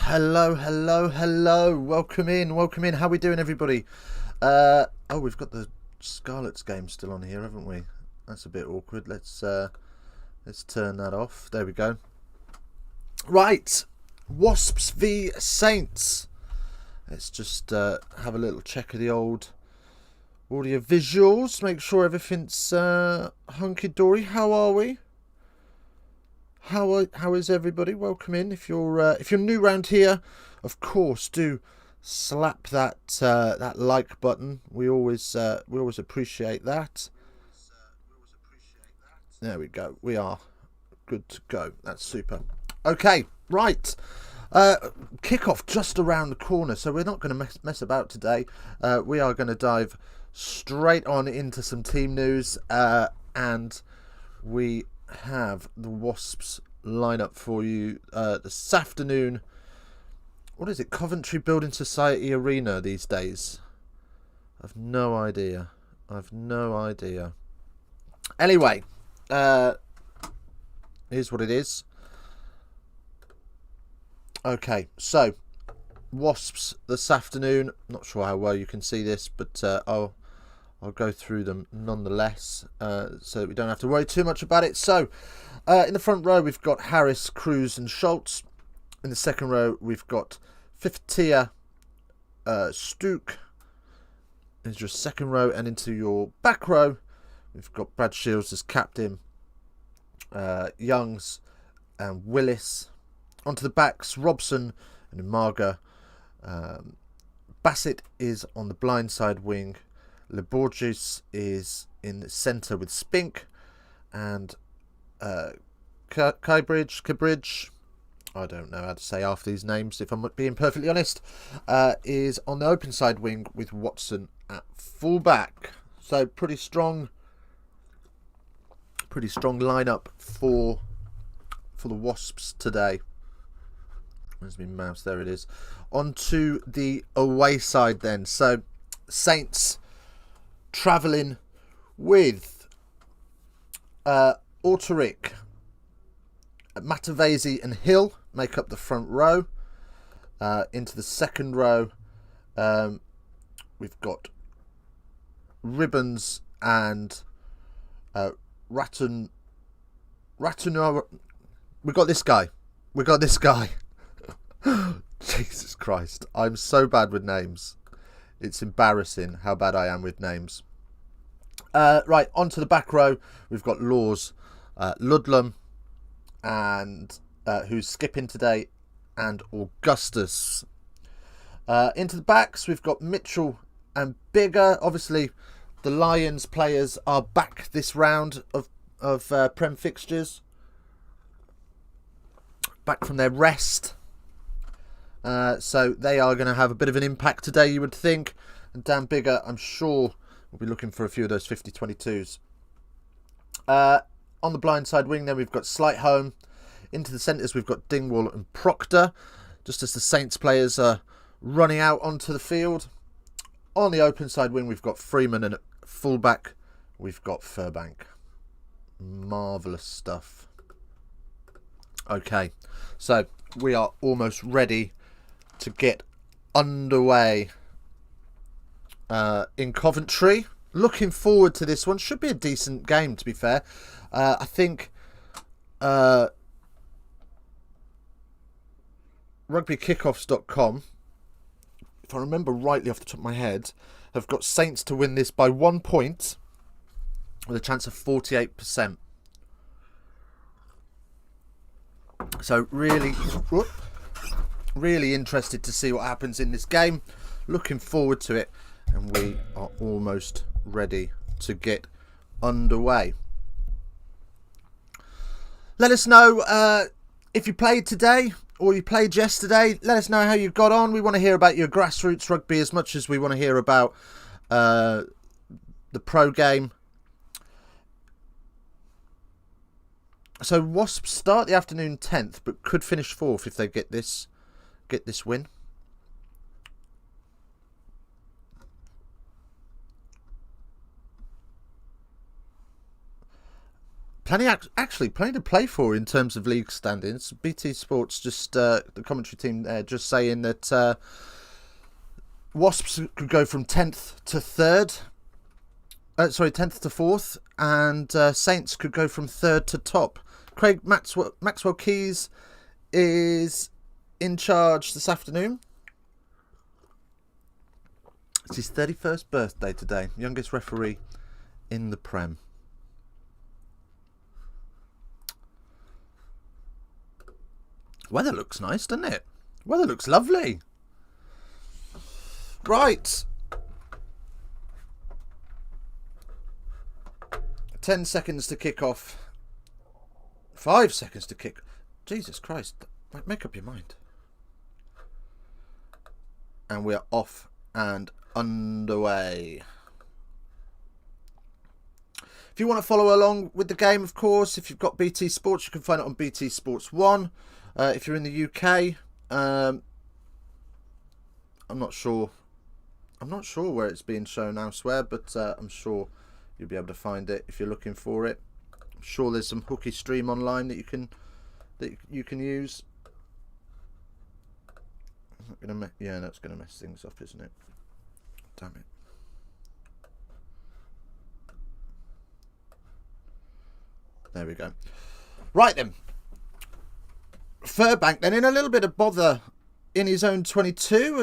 Hello, hello, hello. Welcome in, welcome in. How we doing, everybody? Oh, we've got the Scarlets game still on here, haven't we? That's a bit awkward. Let's turn that off. There we go. Right, Wasps v Saints. Let's just have a little check of the old audio visuals. Make sure everything's hunky dory. How are we? How is everybody? Welcome in. If you're new round here, of course, do slap that that like button. We always appreciate that. There we go. We are good to go. That's super. Okay, right. Kickoff just around the corner, so we're not going to mess about today. We are going to dive straight on into some team news, and we have the Wasps lineup for you this afternoon. What is it? Coventry Building Society Arena these days? I've no idea. Anyway, here's what it is. Okay, so Wasps this afternoon. Not sure how well you can see this, but I'll go through them nonetheless, so that we don't have to worry too much about it. So, in the front row, we've got Harris, Cruz and Schultz. In the second row, we've got Fiftia, Stook. There's your second row. And into your back row, we've got Brad Shields as captain, Youngs and Willis. Onto the backs, Robson and Umaga. Bassett is on the blind side wing. Leborgis is in the centre with Spink, and Kybridge, I don't know how to say half these names if I'm being perfectly honest, is on the open side wing with Watson at fullback. So pretty strong lineup for the Wasps today. Where's my mouse? There it is. On to the away side then. So Saints travelling with Auteric, Matavesi and Hill make up the front row. Into the second row, we've got Ribbons and Ratunora. We got this guy. Jesus Christ. I'm so bad with names. It's embarrassing how bad I am with names. Right, onto the back row, we've got Laws, Ludlam, and who's skipping today, and Augustus. Into the backs, we've got Mitchell and Bigger. Obviously, the Lions players are back this round of Prem fixtures. Back from their rest. So they are going to have a bit of an impact today, you would think. And Dan Bigger, I'm sure, will be looking for a few of those 50-22s. On the blind side wing, then we've got Slightholme. Into the centres, we've got Dingwall and Proctor, just as the Saints players are running out onto the field. On the open side wing, we've got Freeman, and at fullback, we've got Furbank. Marvellous stuff. Okay, so we are almost ready to get underway in Coventry. Looking forward to this one. Should be a decent game, to be fair. I think rugbykickoffs.com, if I remember rightly off the top of my head, have got Saints to win this by 1 point with a chance of 48%. So really interested to see what happens in this game. Looking forward to it, and we are almost ready to get underway. Let us know if you played today or you played yesterday. Let us know how you got on. We want to hear about your grassroots rugby as much as we want to hear about the pro game. So Wasps start the afternoon 10th, but could finish 4th if they get this win. Actually plenty to play for in terms of league standings. BT Sports just the commentary team there just saying that Wasps could go from 10th to 3rd. 10th to 4th, and Saints could go from 3rd to top. Craig Maxwell Keys is in charge this afternoon. It's his 31st birthday today. Youngest referee in the Prem. Weather looks nice, doesn't it? Weather looks lovely. Right. 10 seconds to kick off. 5 seconds to kick. Jesus Christ. Make up your mind. And we are off and underway. If you want to follow along with the game, of course, if you've got BT Sports, you can find it on BT Sports 1. If you're in the UK, I'm not sure where it's being shown elsewhere, but I'm sure you'll be able to find it if you're looking for it. I'm sure there's some hooky stream online that you can use. Yeah, that's going to mess things up, isn't it? Damn it. There we go. Right then. Furbank then in a little bit of bother in his own 22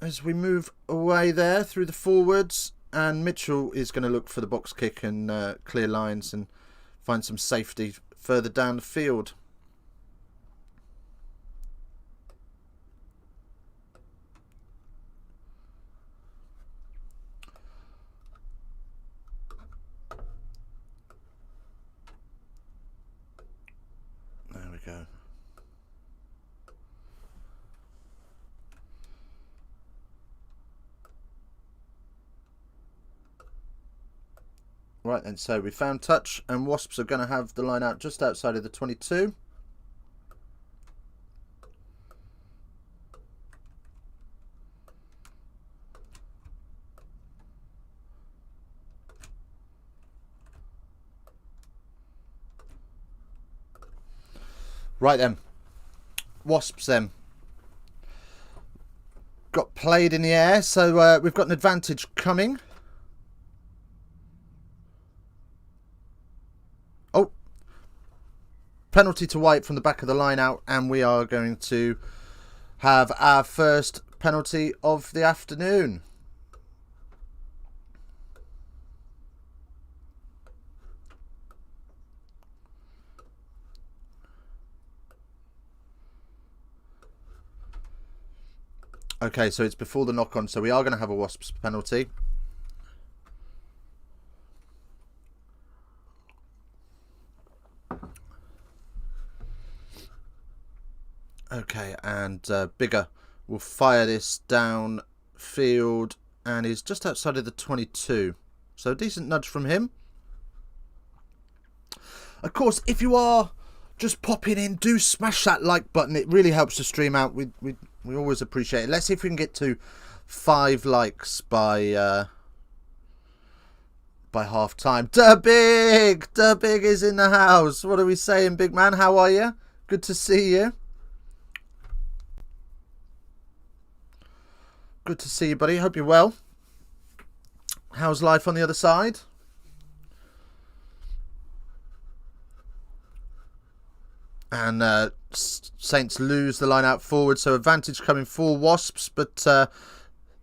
as we move away there through the forwards, and Mitchell is going to look for the box kick and clear lines and find some safety further down the field. There we go. Right then, so we found touch, and Wasps are going to have the line out just outside of the 22. Right then, Wasps then got played in the air, so we've got an advantage coming. Oh, penalty to White from the back of the line out, and we are going to have our first penalty of the afternoon. Okay, so it's before the knock-on, so we are going to have a Wasps penalty. Okay, and Bigger will fire this down field and is just outside of the 22. So a decent nudge from him. Of course, if you are just popping in, do smash that like button. It really helps the stream out. We always appreciate it. Let's see if we can get to 5 likes by half time. Big is in the house. What are we saying, big man? How are you? Good to see you. Good to see you, buddy. Hope you're well. How's life on the other side? And Saints lose the line out forward, so advantage coming for Wasps, but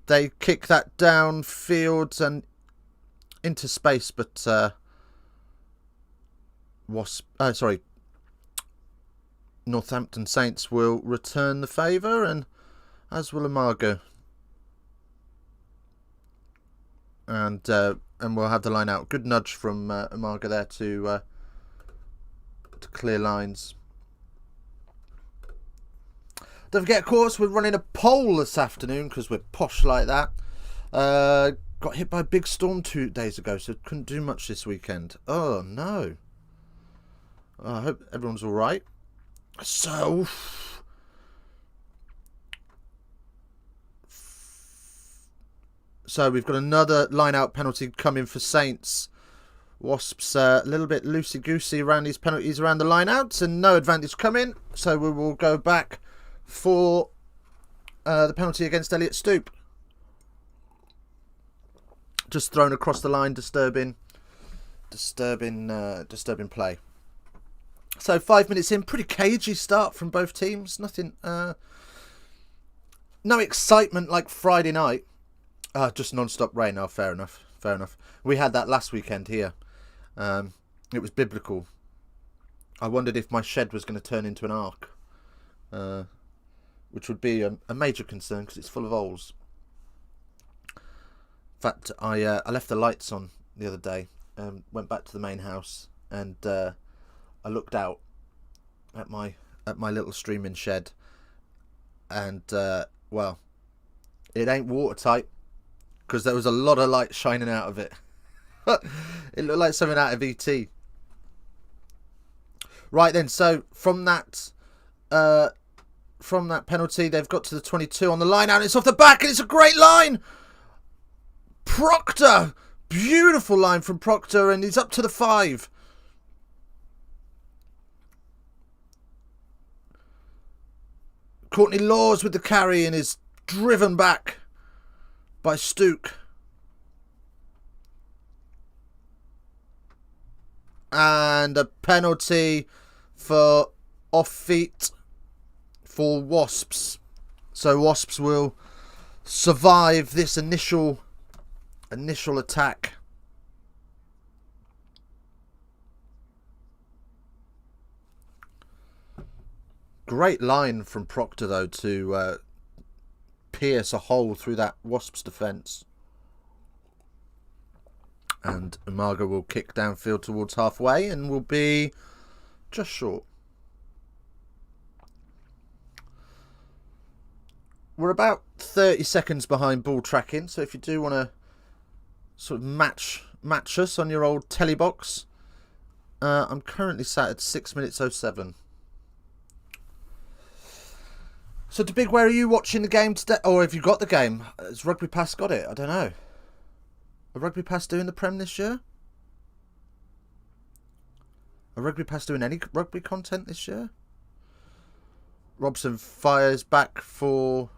they kick that downfield and into space, but Northampton Saints will return the favour, and as will Amargo. And we'll have the line out. Good nudge from Amargo there to clear lines. Don't forget, of course, we're running a poll this afternoon because we're posh like that. Got hit by a big storm 2 days ago, so couldn't do much this weekend. Oh, no. I hope everyone's all right. So, So we've got another line-out penalty coming for Saints. Wasps a little bit loosey-goosey around these penalties around the line-outs, and no advantage coming. So we will go back for the penalty against Elliot Stoop. Just thrown across the line, disturbing play. So 5 minutes in, pretty cagey start from both teams. Nothing, no excitement like Friday night. Just non-stop rain. Oh, fair enough. Fair enough. We had that last weekend here. It was biblical. I wondered if my shed was going to turn into an ark, which would be a major concern because it's full of holes. In fact, I left the lights on the other day. Went back to the main house and I looked out at my little streaming shed, and well, it ain't watertight because there was a lot of light shining out of it. It looked like something out of ET. Right then, so from that penalty, they've got to the 22 on the line out, and it's off the back, and it's a great line. Proctor, beautiful line from Proctor, and he's up to the 5. Courtney Laws with the carry and is driven back by Stook. And a penalty for off feet for Wasps. So Wasps will survive this initial attack. Great line from Proctor though to pierce a hole through that Wasps defence. And Umaga will kick downfield towards halfway and will be just short. We're about 30 seconds behind ball tracking, so if you do want to sort of match us on your old telly box, I'm currently sat at 6 minutes 07. So, Big, where are you watching the game today? Or have you got the game? Has Rugby Pass got it? I don't know. Are Rugby Pass doing the Prem this year? Are Rugby Pass doing any rugby content this year? Robson fires back for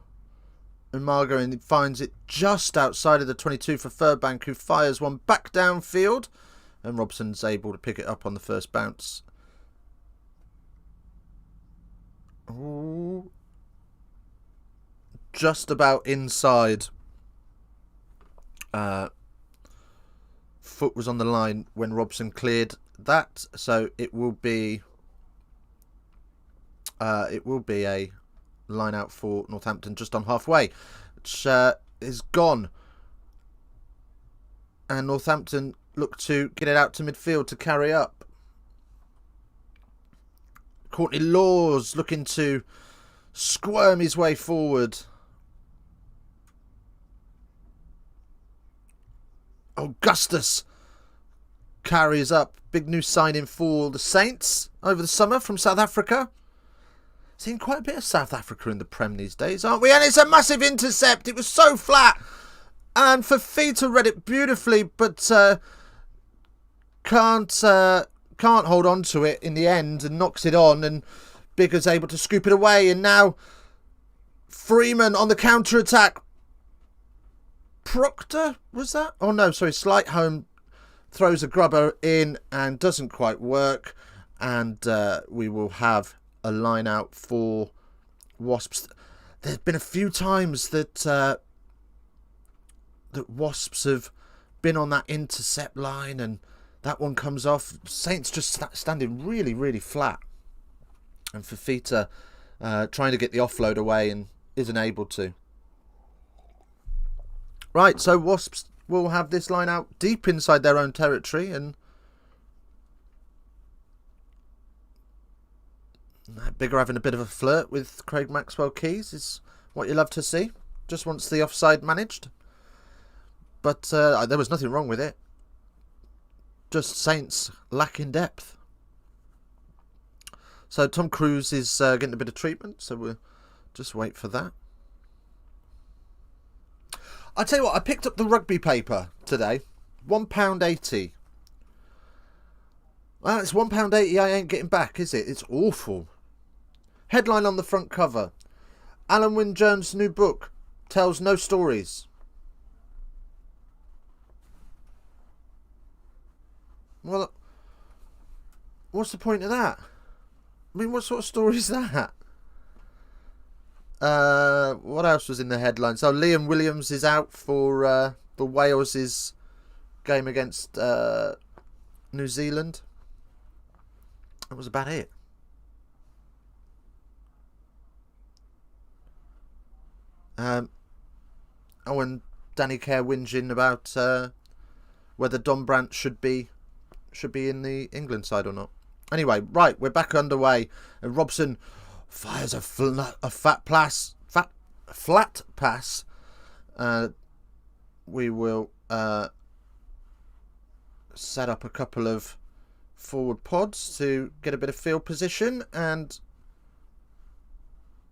Umaga and he finds it just outside of the 22 for Furbank, who fires one back downfield. And Robson's able to pick it up on the first bounce. Ooh. Just about inside. Foot was on the line when Robson cleared that, so it will be a line out for Northampton just on halfway, which is gone, and Northampton look to get it out to midfield to carry up. Courtney Laws looking to squirm his way forward. Augustus carries up. Big new signing for the Saints over the summer from South Africa. Seen quite a bit of South Africa in the Prem these days, aren't we? And it's a massive intercept. It was so flat. And Fafita read it beautifully, but can't hold on to it in the end and knocks it on. And Bigger's able to scoop it away. And now Freeman on the counter-attack. Proctor, was that? Oh no, sorry, Slightholme throws a grubber in and doesn't quite work, and we will have a line out for Wasps. There's been a few times that that Wasps have been on that intercept line and that one comes off. Saints just standing really, really flat, and Fafita trying to get the offload away and isn't able to. Right, so Wasps will have this line out deep inside their own territory, and Bigger having a bit of a flirt with Craig Maxwell-Keys is what you love to see. Just wants the offside managed. But there was nothing wrong with it. Just Saints lacking depth. So Tom Cruise is getting a bit of treatment, so we'll just wait for that. I tell you what, I picked up the Rugby paper today. £1.80. Well, it's £1.80 I ain't getting back, is it? It's awful. Headline on the front cover. Alan Wynne Jones' new book tells no stories. Well, what's the point of that? I mean, what sort of story is that? What else was in the headlines? So Liam Williams is out for the Wales' game against New Zealand. That was about it. And Danny Kerr whinging about whether Don Brandt should be in the England side or not. Anyway, right, we're back underway, and Robson fires a flat pass. We will set up a couple of forward pods to get a bit of field position, and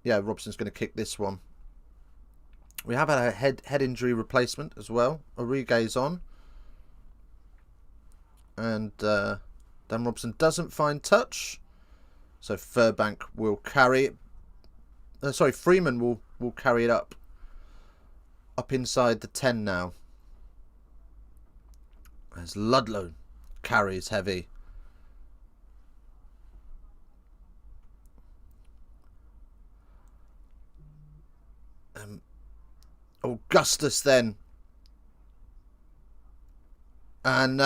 yeah, Robson's going to kick this one. We have had a head injury replacement as well. Orige's on, and Dan Robson doesn't find touch, so Furbank will carry it. Freeman will carry it up inside the 10 now, as Ludlow carries heavy. Augustus then, and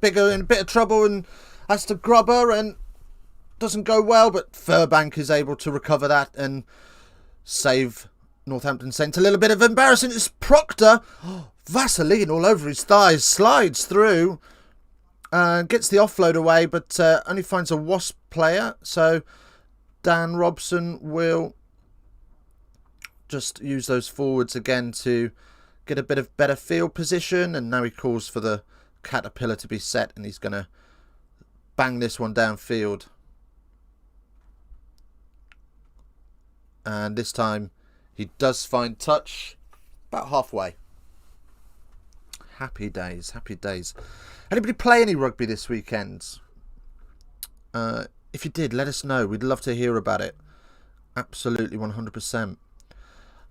Bigger in a bit of trouble and has to grub her, and doesn't go well, but Furbank is able to recover that and save Northampton Saints a little bit of embarrassment. It's Proctor, Vaseline all over his thighs, slides through, gets the offload away, but only finds a Wasp player, so Dan Robson will just use those forwards again to get a bit of better field position, and now he calls for the Caterpillar to be set, and he's going to bang this one downfield. And this time he does find touch about halfway. Happy days, happy days. Anybody play any rugby this weekend? If you did, let us know. We'd love to hear about it. Absolutely, 100%.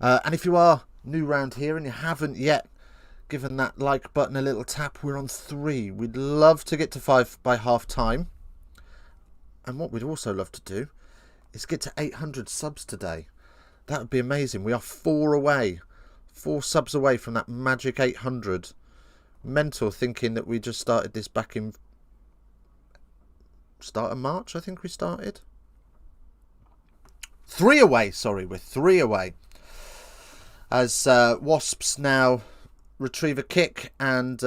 And if you are new round here and you haven't yet given that like button a little tap, we're on 3. We'd love to get to 5 by half time. And what we'd also love to do is get to 800 subs today. That would be amazing. We are 4 subs away from that magic 800. Mental, thinking that we just started this back in start of March, I think we started. 3 away, sorry, we're 3 away. As Wasps now retrieve a kick, and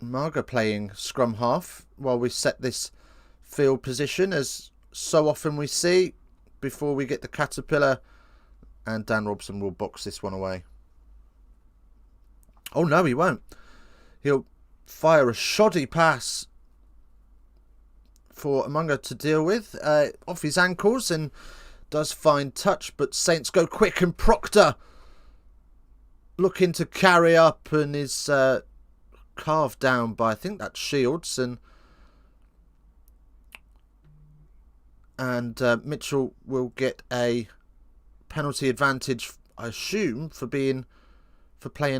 Marga playing scrum half while we set this field position, as so often we see before we get the Caterpillar, and Dan Robson will box this one away. Oh no, he won't. He'll fire a shoddy pass for Amunga to deal with, off his ankles, and does find touch, but Saints go quick, and Proctor looking to carry up and is carved down by, I think that's Shields, and Mitchell will get a penalty advantage, I assume, for playing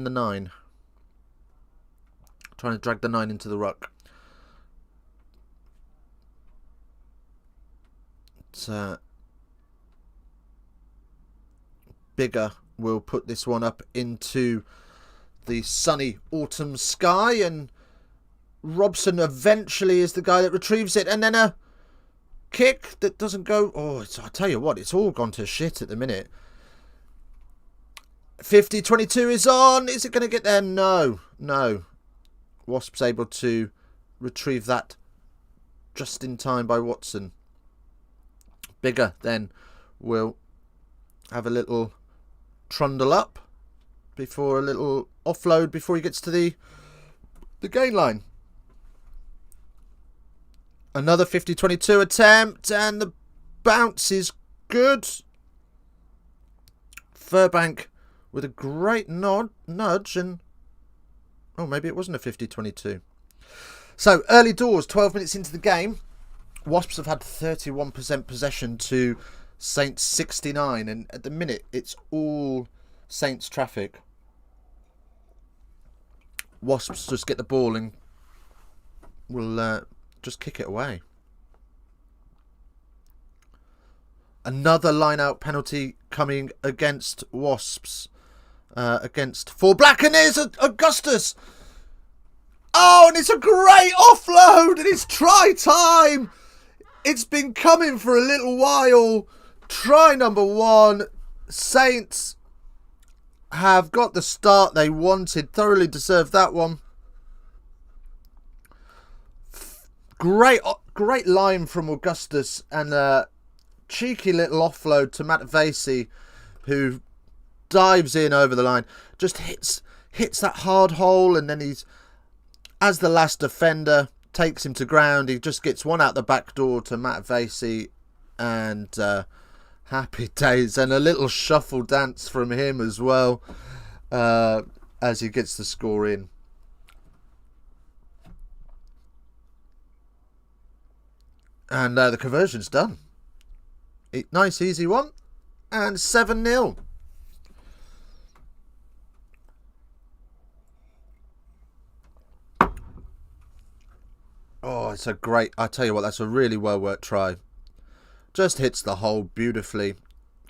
the 9, trying to drag the 9 into the ruck. Bigger will put this one up into the sunny autumn sky, and Robson eventually is the guy that retrieves it, and then a kick that doesn't go. Oh, I tell you what, it's all gone to shit at the minute. 50-22 is on. Is it going to get there? No. Wasps able to retrieve that just in time by Watson. Bigger then will have a little trundle up before a little offload before he gets to the gain line. Another 50-22 attempt, and the bounce is good. Furbank with a great nudge, and oh, maybe it wasn't a 50-22. So early doors, 12 minutes into the game, Wasps have had 31% possession to Saints 69, and at the minute it's all Saints traffic. Wasps just get the ball and will just kick it away. Another line-out penalty coming against Wasps. Against Four Black, and there's Augustus. Oh, and it's a great offload, and it's try time. It's been coming for a little while. Try number 1. Saints have got the start they wanted. Thoroughly deserved that one. Great line from Augustus, and a cheeky little offload to Matt Vasey, who dives in over the line. Just hits that hard hole, and then he's, as the last defender takes him to ground, he just gets one out the back door to Matt Vasey, and happy days, and a little shuffle dance from him as well, as he gets the score in. And the conversion's done. Nice easy one, and 7-0. Oh, it's a great... I tell you what, that's a really well-worked try. Just hits the hole beautifully.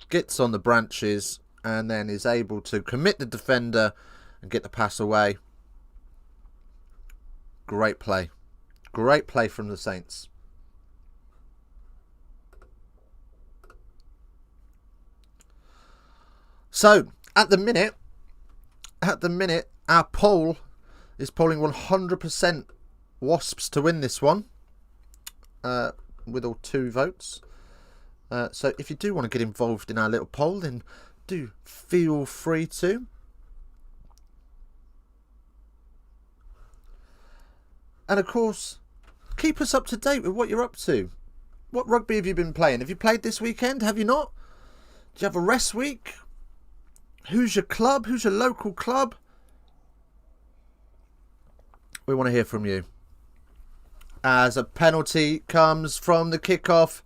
Gets on the branches, and then is able to commit the defender and get the pass away. Great play. Great play from the Saints. So, at the minute, our poll is polling 100% Wasps to win this one, with all 2 votes. So if you do want to get involved in our little poll, then do feel free to. And of course, keep us up to date with what you're up to. What rugby have you been playing? Have you played this weekend? Have you not? Do you have a rest week? Who's your club? Who's your local club? We want to hear from you. As a penalty comes from the kickoff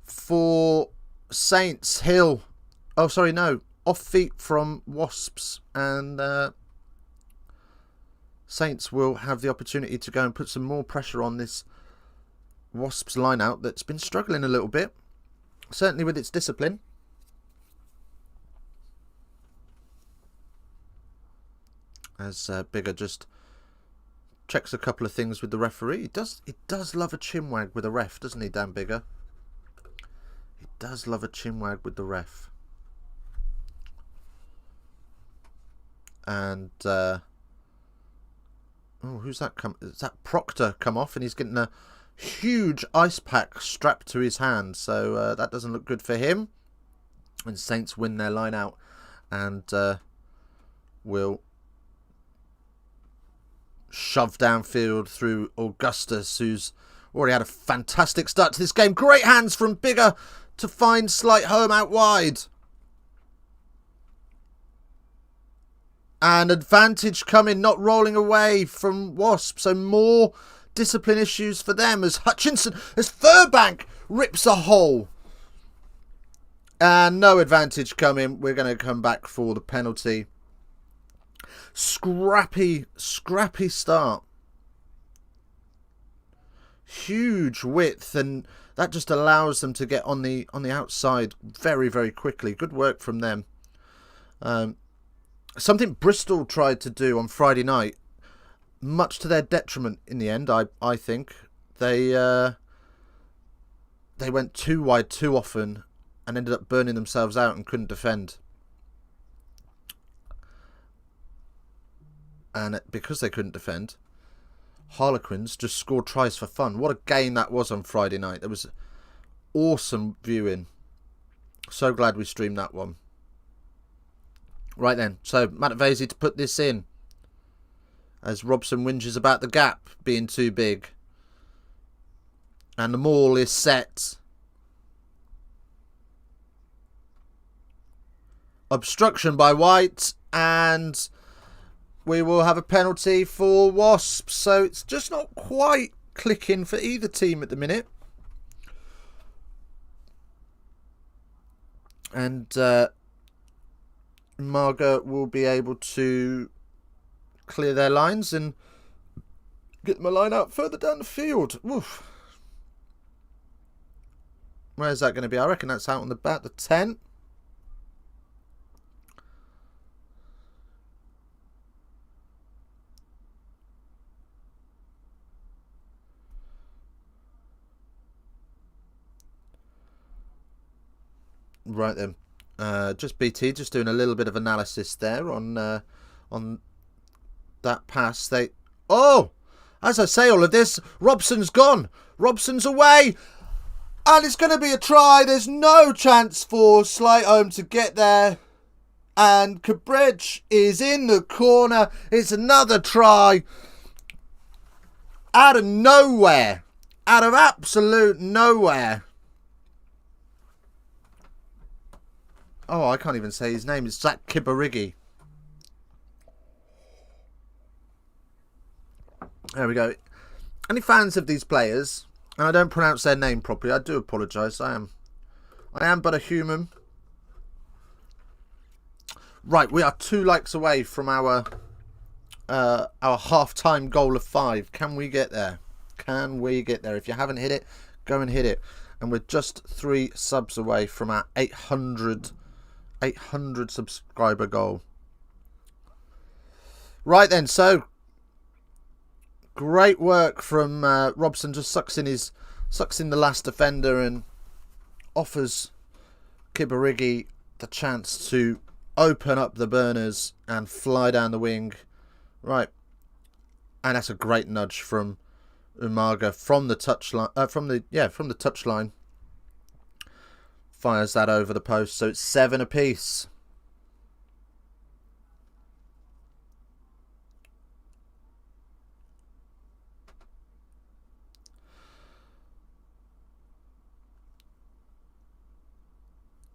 for Saints. Hill. Oh, sorry, no. Off feet from Wasps. And Saints will have the opportunity to go and put some more pressure on this Wasps line-out that's been struggling a little bit. Certainly with its discipline. As Bigger just checks a couple of things with the referee. He does love a chinwag with a ref, doesn't he, Dan Bigger? He does love a chinwag with the ref. And oh, who's that come? Is that Proctor come off? And he's getting a huge ice pack strapped to his hand. So that doesn't look good for him. And Saints win their line out, and will shove downfield through Augustus, who's already had a fantastic start to this game. Great hands from Bigger to find Slight home out wide. And advantage coming, not rolling away from Wasp. So more discipline issues for them as Furbank rips a hole. And no advantage coming. We're going to come back for the penalty. Scrappy start. Huge width, and that just allows them to get on the outside very, very quickly. Good work from them. Something Bristol tried to do on Friday night, much to their detriment in the end, I think. They went too wide too often and ended up burning themselves out and couldn't defend. And because they couldn't defend, Harlequins just scored tries for fun. What a game that was on Friday night. It was awesome viewing. So glad we streamed that one. Right then, so Matt Vasey to put this in, as Robson whinges about the gap being too big. And the maul is set. Obstruction by White, and we will have a penalty for Wasps. So it's just not quite clicking for either team at the minute. And Marga will be able to clear their lines and get them a line out further down the field. Oof. Where's that going to be? I reckon that's out on about the 10. Right then, just BT, just doing a little bit of analysis there on that pass. As I say all of this, Robson's gone. Robson's away, and it's going to be a try. There's no chance for Slightholme to get there, and Cabridge is in the corner. It's another try out of nowhere, out of absolute nowhere. Oh, I can't even say his name. It's Zach Kibarigi. There we go. Any fans of these players, and I don't pronounce their name properly, I do apologise. I am but a human. Right, we are 2 likes away from our half-time goal of 5. Can we get there? Can we get there? If you haven't hit it, go and hit it. And we're just 3 subs away from our 800 subscriber goal. Right then, so great work from Robson. Just sucks in the last defender and offers Kibarigi the chance to open up the burners and fly down the wing. Right, and that's a great nudge from Umaga from the touchline. From the touchline. Fires that over the post, so it's 7 apiece.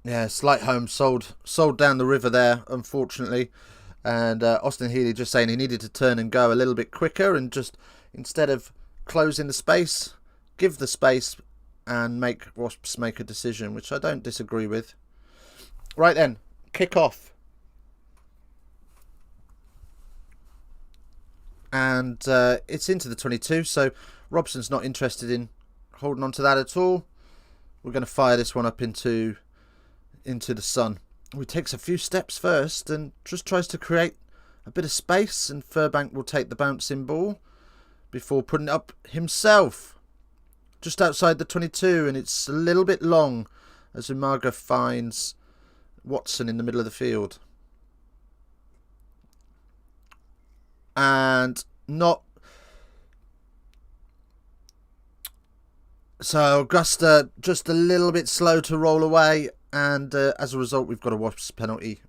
Yeah, Slightholme sold down the river there, unfortunately. And Austin Healy just saying he needed to turn and go a little bit quicker, and just instead of closing the space, give the space and make Wasps make a decision, which I don't disagree with. Right then, kick off. And it's into the 22, so Robson's not interested in holding on to that at all. We're going to fire this one up into the sun. He takes a few steps first and just tries to create a bit of space, and Furbank will take the bouncing ball before putting it up himself. Just outside the 22, and it's a little bit long as Umaga finds Watson in the middle of the field. And not... So Augusta just a little bit slow to roll away, and as a result we've got a Wasps penalty.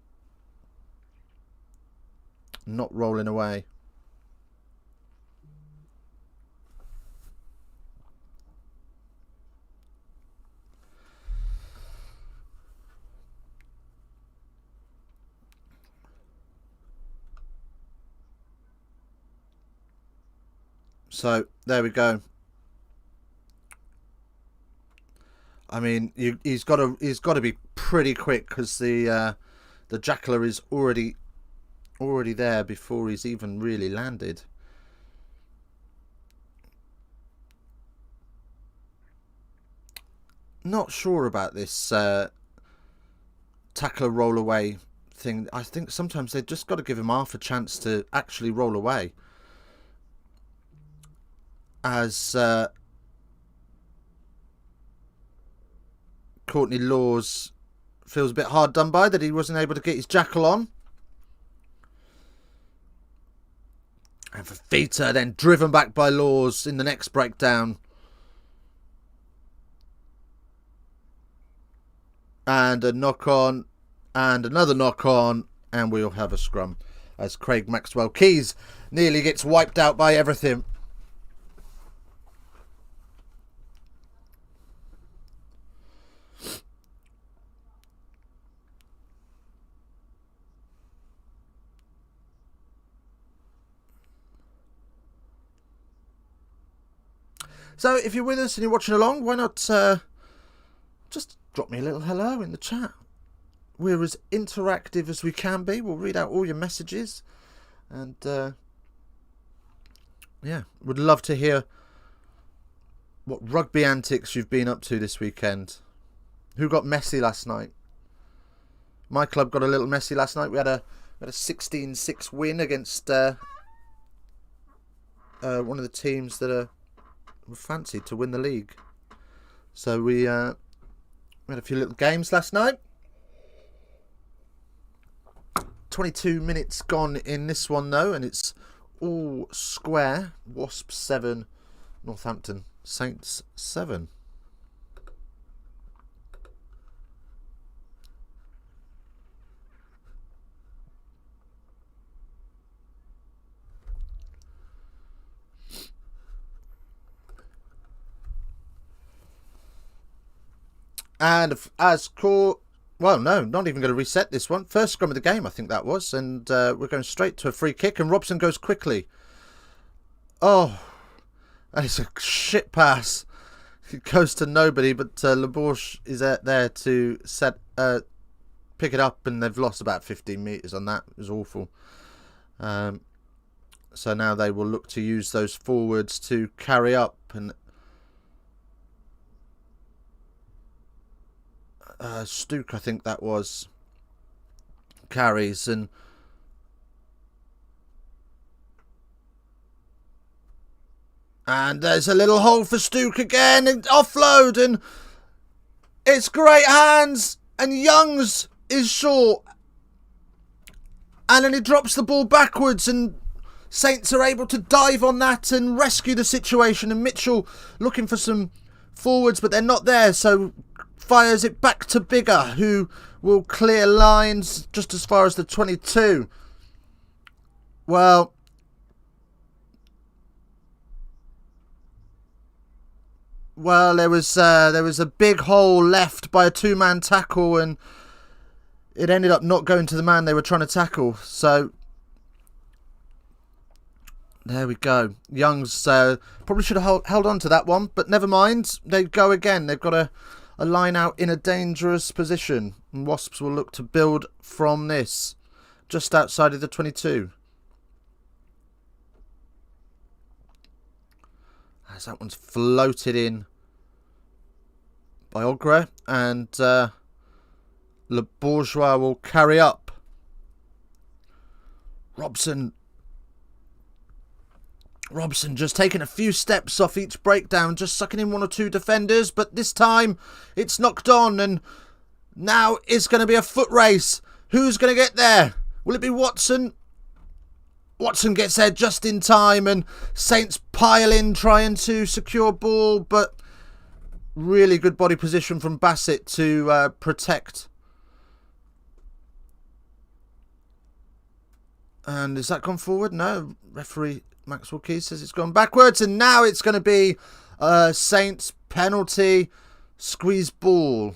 Not rolling away. So there we go. I mean, he's got to be pretty quick, because the Jackler is already there before he's even really landed. Not sure about this tackler roll away thing. I think sometimes they've just got to give him half a chance to actually roll away. As Courtney Laws feels a bit hard done by that he wasn't able to get his jackal on. And Fafita then driven back by Laws in the next breakdown. And a knock on, and another knock on, and we'll have a scrum as Craig Maxwell Keys nearly gets wiped out by everything. So if you're with us and you're watching along, why not just drop me a little hello in the chat. We're as interactive as we can be. We'll read out all your messages. And yeah, would love to hear what rugby antics you've been up to this weekend. Who got messy last night? My club got a little messy last night. We had a 16-6 win against one of the teams that were fancied to win the league. So we had a few little games last night. 22 minutes gone in this one though, and it's all square. Wasps 7, Northampton Saints 7. And as core, well, no, not even going to reset this one. First scrum of the game, I think that was. And we're going straight to a free kick. And Robson goes quickly. Oh, and it's a shit pass. It goes to nobody, but Labourche is there to pick it up. And they've lost about 15 metres on that. It was awful. So now they will look to use those forwards to carry up. And Stuke, I think that was, carries, and there's a little hole for Stuke again, and offload, and it's great hands, and Youngs is short, and then he drops the ball backwards, and Saints are able to dive on that and rescue the situation, and Mitchell looking for some forwards, but they're not there, so fires it back to Bigger, who will clear lines just as far as the 22. Well, there was a big hole left by a two-man tackle, and it ended up not going to the man they were trying to tackle. So there we go. Youngs probably should have held on to that one, but never mind. They go again. They've got a line out in a dangerous position, and Wasps will look to build from this, just outside of the 22. As that one's floated in by Ogre, and Le Bourgeois will carry up. Robson just taking a few steps off each breakdown, just sucking in one or two defenders, but this time it's knocked on, and now it's going to be a foot race. Who's going to get there? Will it be Watson? Watson gets there just in time, and Saints pile in trying to secure ball, but really good body position from Bassett to protect. And has that gone forward? No, referee Maxwell Keys says it's gone backwards, and now it's going to be Saints penalty, squeeze ball.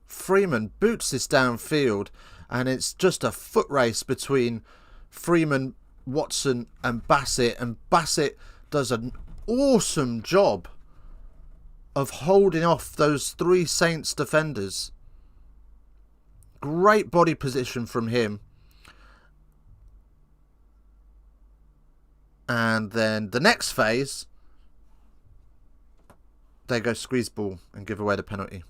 Freeman boots this downfield, and it's just a foot race between Freeman, Watson and Bassett does an awesome job of holding off those three Saints defenders. Great body position from him. And then the next phase, they go squeeze ball and give away the penalty.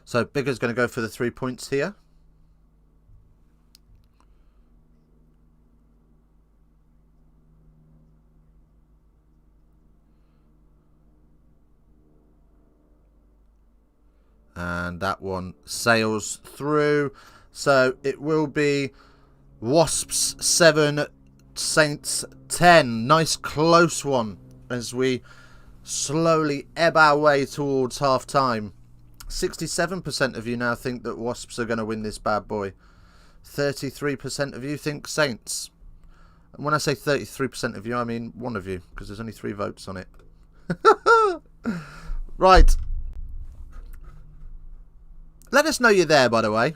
So Bigger's going to go for the 3 points here. And that one sails through. So it will be Wasps 7, Saints 10. Nice close one as we slowly ebb our way towards half time. 67% of you now think that Wasps are going to win this bad boy. 33% of you think Saints. And when I say 33% of you, I mean one of you, because there's only 3 votes on it. Right. Let us know you're there, by the way.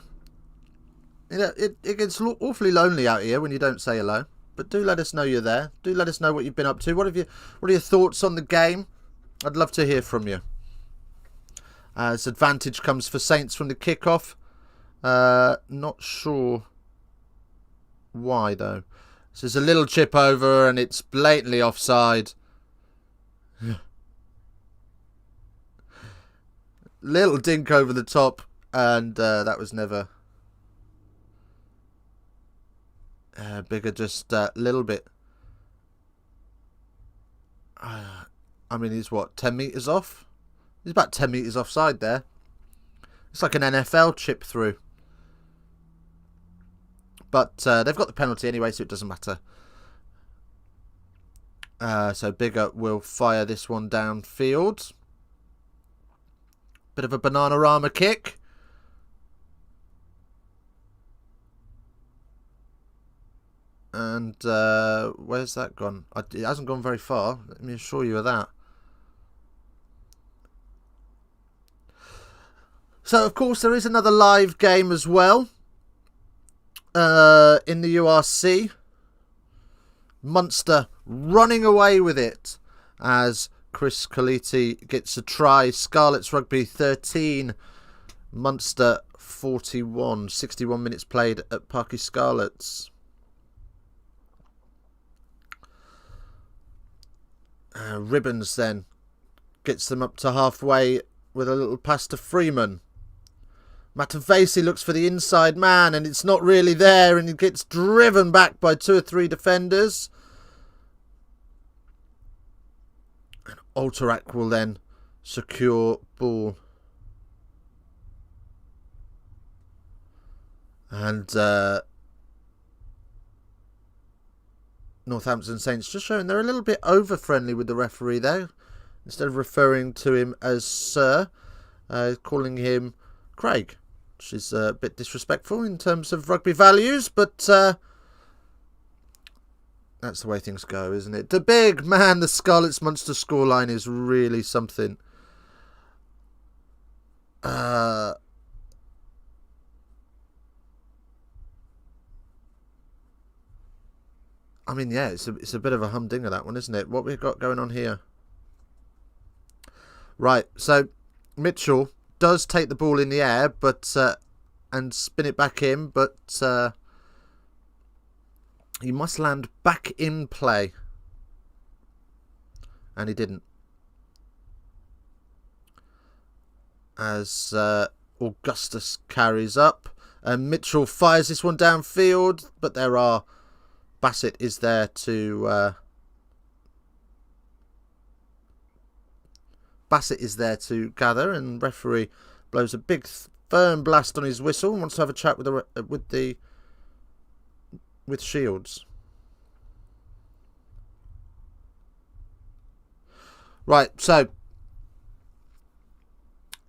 You know, it gets awfully lonely out here when you don't say hello. But do let us know you're there. Do let us know what you've been up to. What are your thoughts on the game? I'd love to hear from you. As advantage comes for Saints from the kickoff. Not sure why though. So there's a little chip over and it's blatantly offside. Little dink over the top, and that was never bigger, just a little bit. I mean, he's what, 10 metres off? He's about 10 metres offside there. It's like an NFL chip through. But they've got the penalty anyway, so it doesn't matter. So Bigger will fire this one downfield. Bit of a banana-rama kick. And where's that gone? It hasn't gone very far. Let me assure you of that. So, of course, there is another live game as well. In the URC. Munster running away with it as Chris Coliti gets a try. Scarlets Rugby 13. Munster 41. 61 minutes played at Parky Scarlets. Ribbons then gets them up to halfway with a little pass to Freeman. Matavesi looks for the inside man and it's not really there, and he gets driven back by 2 or 3 defenders. And Alterac will then secure ball. And Northampton Saints just showing they're a little bit over friendly with the referee there. Instead of referring to him as Sir, calling him Craig. Which is a bit disrespectful in terms of rugby values, but that's the way things go, isn't it? The big man, the Scarlets Munster scoreline is really something. I mean, yeah, it's a bit of a humdinger, that one, isn't it? What we've got going on here. Right, so Mitchell does take the ball in the air, but and spin it back in, but he must land back in play, and he didn't. As Augustus carries up, and Mitchell fires this one downfield, but Bassett is there to gather, and referee blows a big firm blast on his whistle and wants to have a chat with Shields. Right, so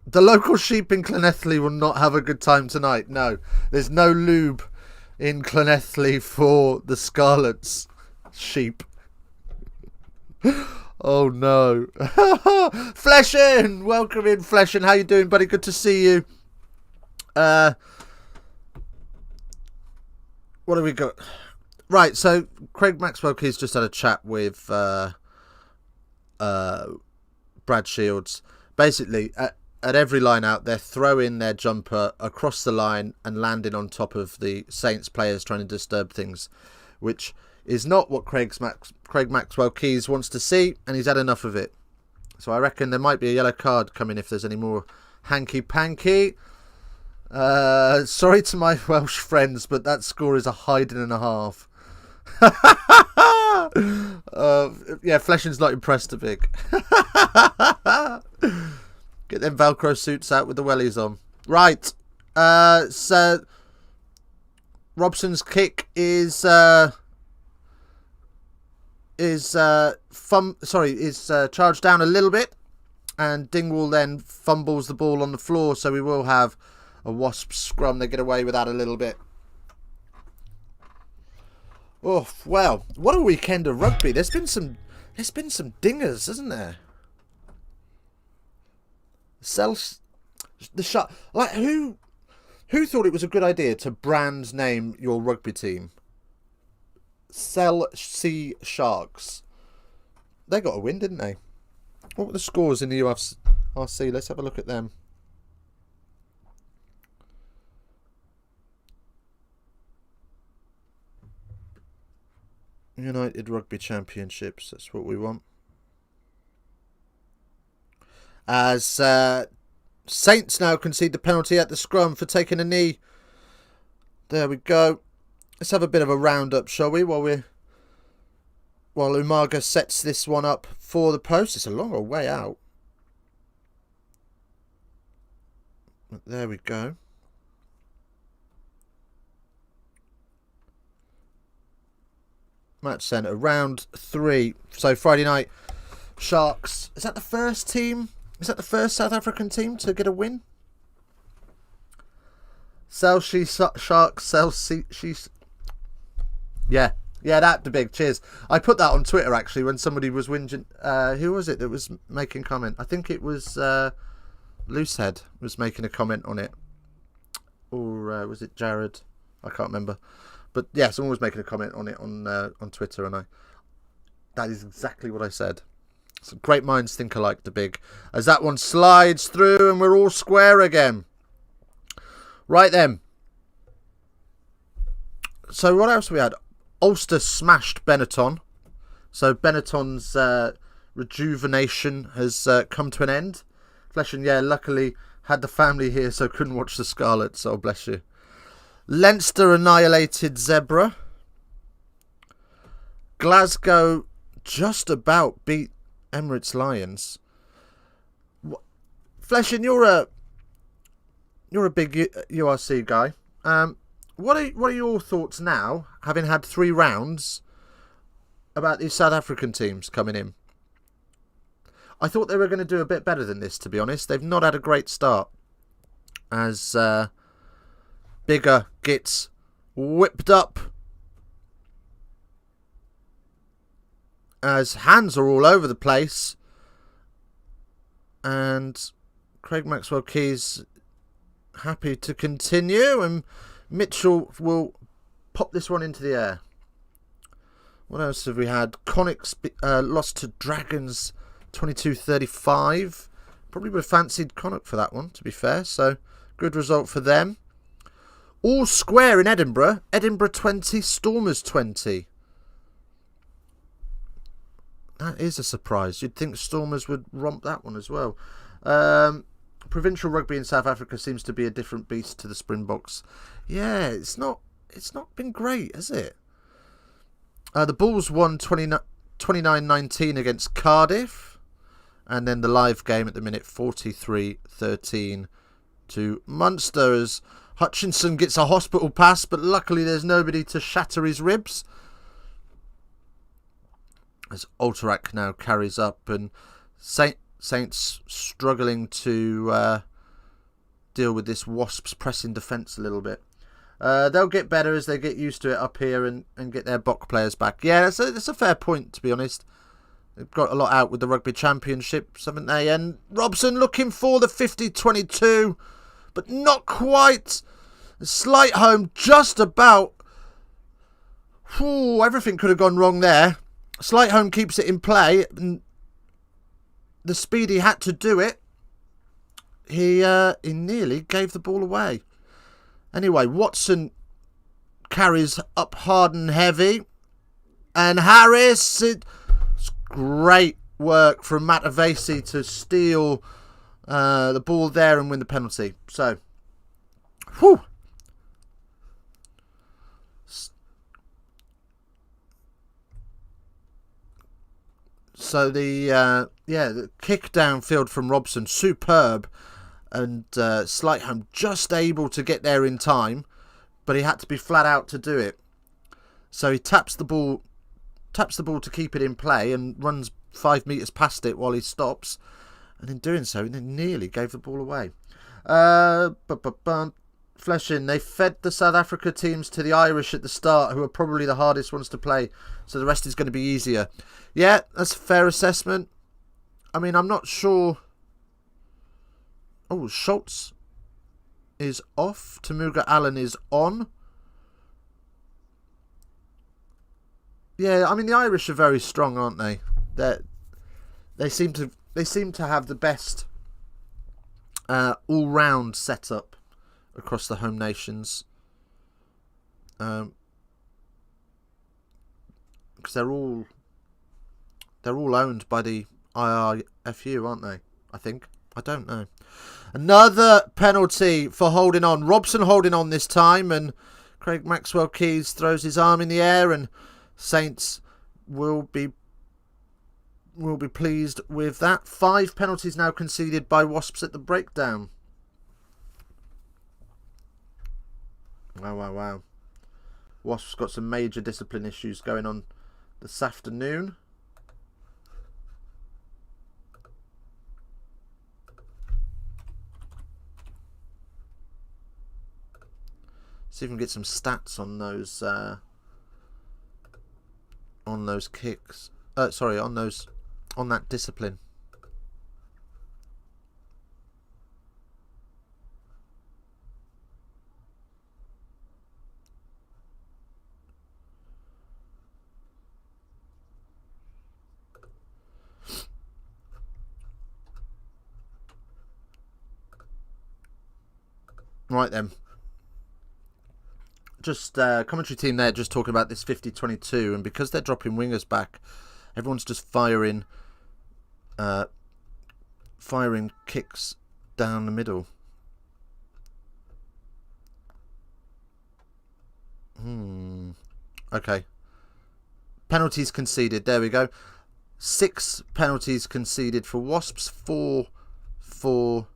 the local sheep in Llanelli will not have a good time tonight. No, there's no lube in Llanelli for the Scarlets sheep. Oh no. Fleshin! Welcome in, Fleshin. How you doing, buddy? Good to see you. What have we got? Right, so Craig Maxwell-Keys just had a chat with Brad Shields. Basically, at every line out, they're throwing their jumper across the line and landing on top of the Saints players trying to disturb things, which is not what Craig Maxwell-Keys wants to see, and he's had enough of it. So I reckon there might be a yellow card coming if there's any more hanky-panky. Sorry to my Welsh friends, but that score is a hiding and a half. Yeah, Fleshin's not impressed a big. Get them Velcro suits out with the wellies on. Right. So Robson's kick is charged down a little bit, and Dingwall then fumbles the ball on the floor, so we will have a Wasps scrum. They get away with that a little bit. Oh, well, what a weekend of rugby. There's been some dingers, hasn't there? The shot, like who thought it was a good idea to brand name your rugby team Sea Sharks? They got a win, didn't they? What were the scores in the URC? Let's have a look at them. United Rugby Championships, that's what we want. As Saints now concede the penalty at the scrum for taking a knee. There we go. Let's have a bit of a roundup, shall we, while Umaga sets this one up for the post. It's a long way out. But there we go. Match centre, round 3. So Friday night, Sharks. Is that the first team? Is that the first South African team to get a win? Sharks. Yeah, that the big cheers. I put that on Twitter actually when somebody was whinging. Who was it that was making comment? I think it was Loosehead was making a comment on it, or was it Jared? I can't remember. But yeah, someone was making a comment on it on Twitter, and that is exactly what I said. So great minds think alike, the big. As that one slides through, and we're all square again. Right then. So what else we had? Ulster smashed Benetton. So Benetton's rejuvenation has come to an end. Flesh and luckily had the family here, so couldn't watch the Scarlets. So bless you. Leinster annihilated Zebra. Glasgow just about beat Emirates Lions. Fleshin, you're a big URC guy. What are your thoughts now, having had 3 rounds, about these South African teams coming in? I thought they were going to do a bit better than this, to be honest. They've not had a great start. As Bigger gets whipped up. As hands are all over the place. And Craig Maxwell-Keys happy to continue. And Mitchell will pop this one into the air. What else have we had? Connacht lost to Dragons 22-35. Probably would have fancied Connacht for that one, to be fair. So, good result for them. All square in Edinburgh. Edinburgh 20, Stormers 20. That is a surprise. You'd think Stormers would romp that one as well. Provincial rugby in South Africa seems to be a different beast to the Springboks. Yeah, it's not been great, has it? The Bulls won 29-19 against Cardiff. And then the live game at the minute, 43-13 to Munster, as Hutchinson gets a hospital pass, but luckily there's nobody to shatter his ribs. As Alterac now carries up, and Saints struggling to deal with this Wasps pressing defence a little bit. They'll get better as they get used to it up here and get their Bok players back. Yeah, that's a fair point, to be honest. They've got a lot out with the Rugby Championships, haven't they? And Robson looking for the 50-22, but not quite. Slight home just about. Ooh, everything could have gone wrong there. Slight home keeps it in play. And the Speedy had to do it. He nearly gave the ball away. Anyway, Watson carries up hard and heavy. And Harris, it's great work from Matt Avesi to steal the ball there and win the penalty. So, whew. So the kick downfield from Robson, superb, and Slight home just able to get there in time, but he had to be flat out to do it. So he taps the ball to keep it in play and runs 5 metres past it while he stops, and in doing so, he nearly gave the ball away. Fleshing, they fed the South Africa teams to the Irish at the start, who are probably the hardest ones to play, so the rest is going to be easier. Yeah, that's a fair assessment. I mean, I'm not sure. Oh, Schultz is off. Tamuga Allen is on. Yeah, I mean, the Irish are very strong, aren't they? They seem to have the best all-round setup across the home nations. Because they're all owned by the IRFU, aren't they? I think. I don't know. Another penalty for holding on. Robson holding on this time, and Craig Maxwell Keys throws his arm in the air, and Saints will be pleased with that. 5 penalties now conceded by Wasps at the breakdown. Wow. Wasps got some major discipline issues going on this afternoon. See if we can get some stats on those kicks. Sorry, on that discipline. Right then. Just commentary team there just talking about this 50-22, and because they're dropping wingers back, everyone's just firing kicks down the middle. Okay. Penalties conceded. There we go. 6 penalties conceded for Wasps, 4 for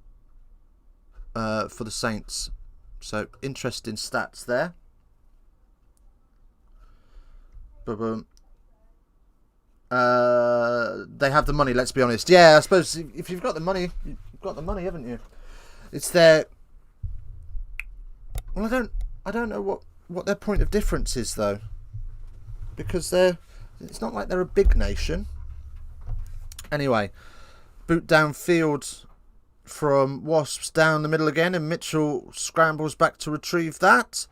the Saints. So interesting stats there. They have the money, let's be honest. Yeah, I suppose if you've got the money, you've got the money, haven't you? It's their... Well, I don't know what their point of difference is, though. Because it's not like they're a big nation. Anyway, boot downfield from Wasps down the middle again, and Mitchell scrambles back to retrieve that.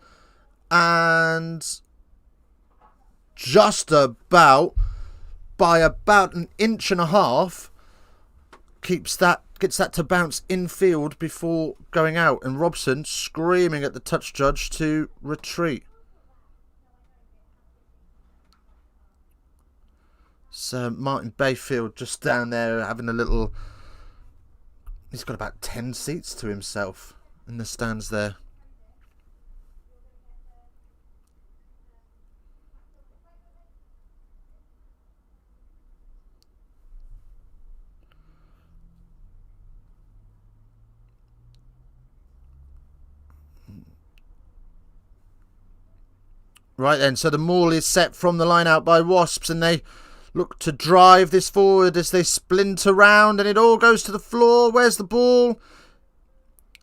And... just about, by about an inch and a half, gets that to bounce infield before going out, and Robson screaming at the touch judge to retreat. So Martin Bayfield just down there having a little... He's got about 10 seats to himself in the stands there. Right then, so the maul is set from the line out by Wasps, and they look to drive this forward as they splint around, and it all goes to the floor. Where's the ball?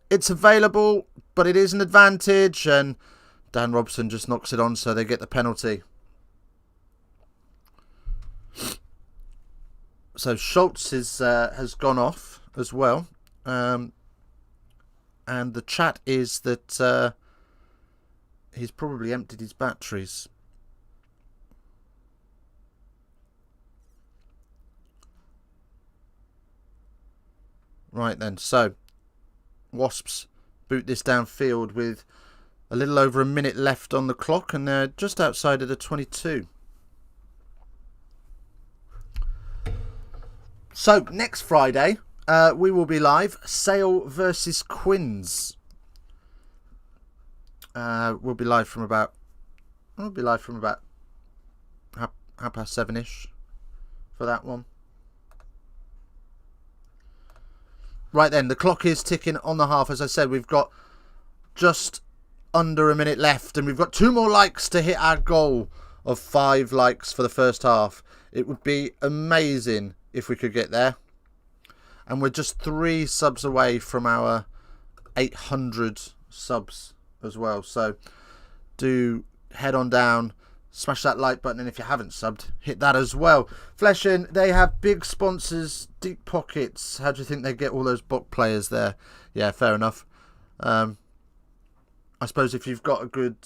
It's available, but it is an advantage, and Dan Robson just knocks it on, so they get the penalty. So Schultz has gone off as well, and the chat is that... he's probably emptied his batteries. Right then, so Wasps boot this downfield with a little over a minute left on the clock, and they're just outside of the 22. So next Friday, we will be live. Sale versus Quins. We'll be live from about half past 7ish for that one. Right then, the clock is ticking on the half. As I said, we've got just under a minute left, and we've got 2 more likes to hit our goal of 5 likes for the first half. It would be amazing if we could get there. And we're just 3 subs away from our 800 subs as well. So do head on down, smash that like button, and if you haven't subbed, hit that as well. Fleshin, they have big sponsors, deep pockets. How do you think they get all those bot players there? Yeah, fair enough. I suppose if you've got a good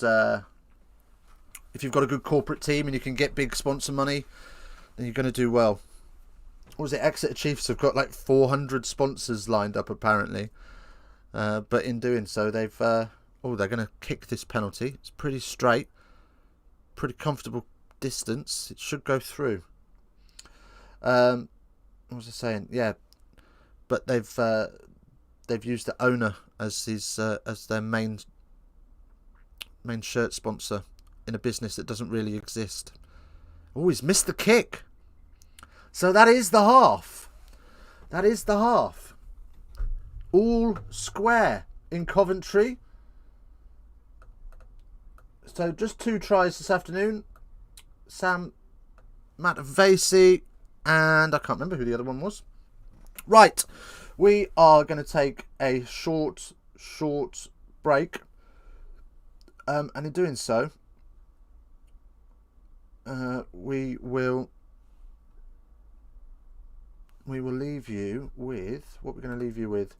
corporate team and you can get big sponsor money, then you're going to do well. What was it? Exeter Chiefs have got like 400 sponsors lined up apparently, but in doing so, they've they're going to kick this penalty. It's pretty straight, pretty comfortable distance. It should go through. What was I saying? Yeah, but they've used the owner as their main shirt sponsor in a business that doesn't really exist. Oh, he's missed the kick. So that is the half. That is the half. All square in Coventry. So just 2 tries this afternoon. Sam Matavesi and I can't remember who the other one was. Right. We are going to take a short break. And in doing so, we will leave you with what we're going to leave you with.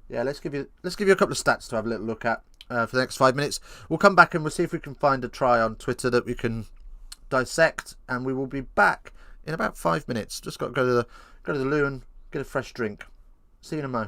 Yeah, let's give you a couple of stats to have a little look at for the next 5 minutes. We'll come back and we'll see if we can find a try on Twitter that we can dissect, and we will be back in about 5 minutes. Just got to go to the loo and get a fresh drink. See you in a mo.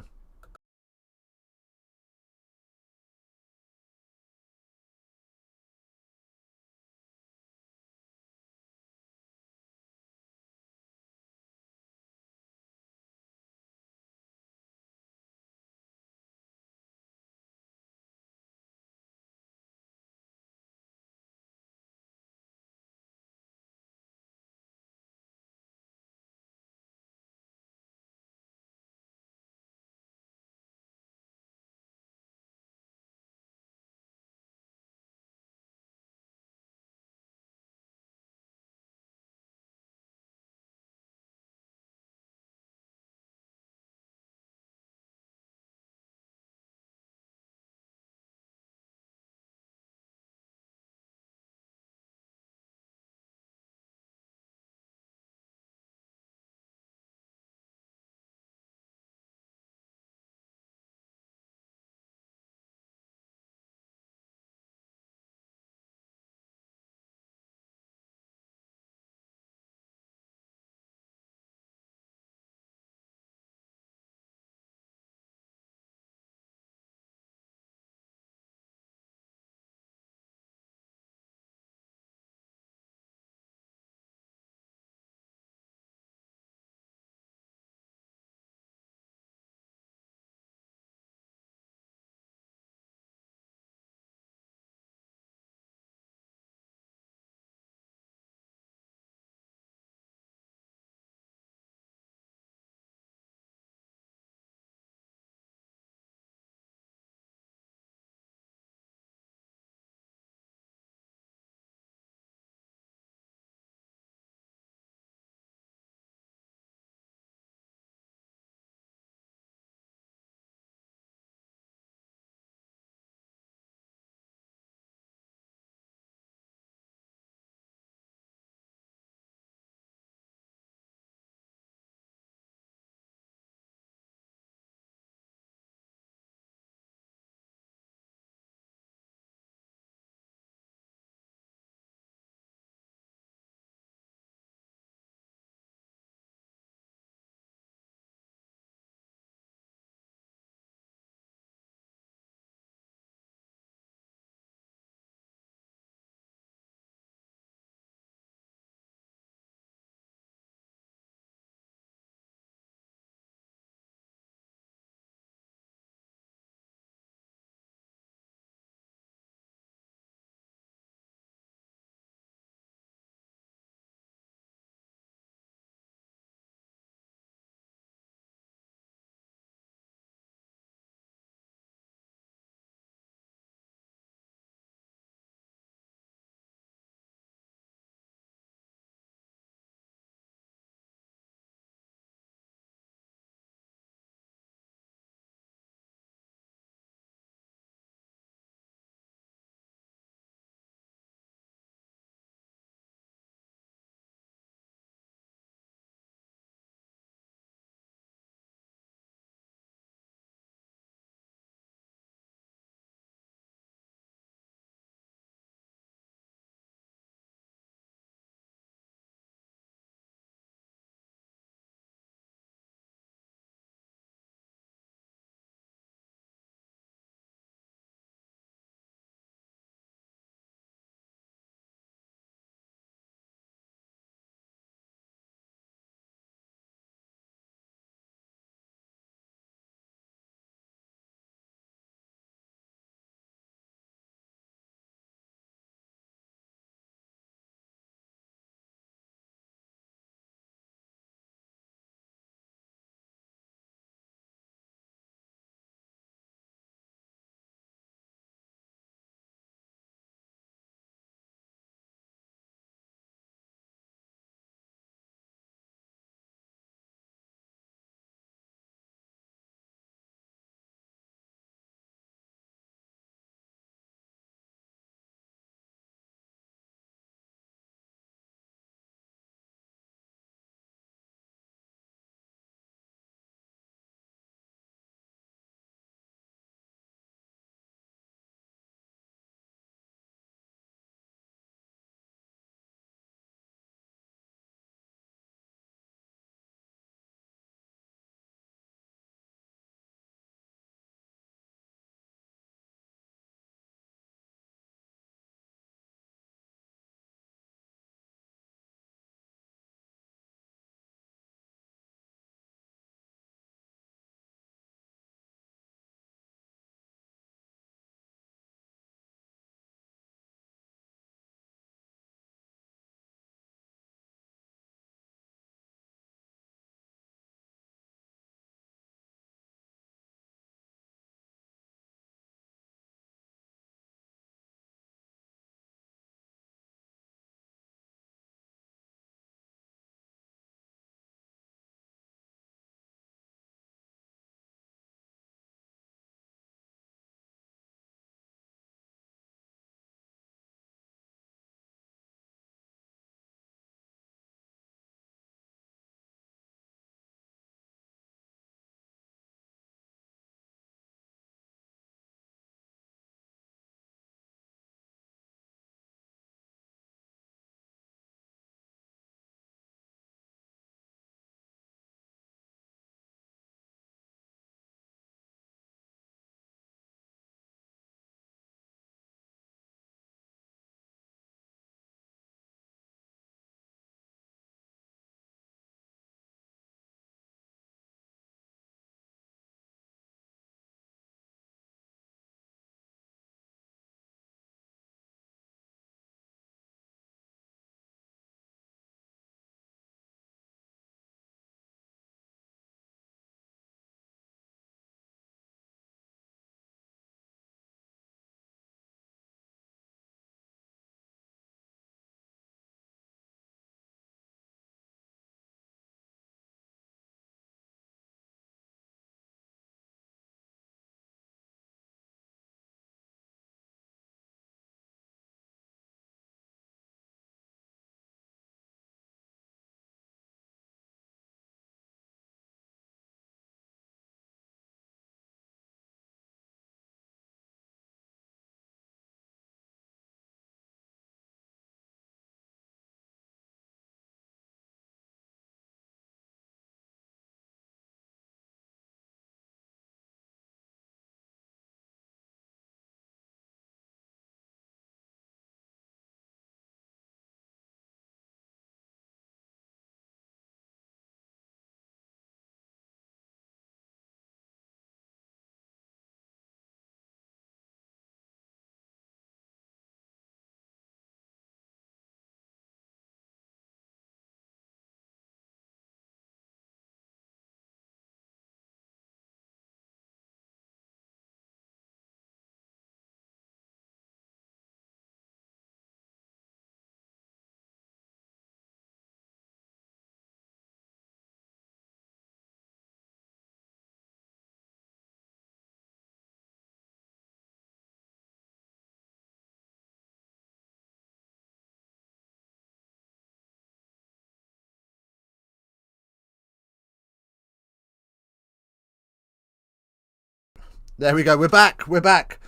There we go. We're back. We're back.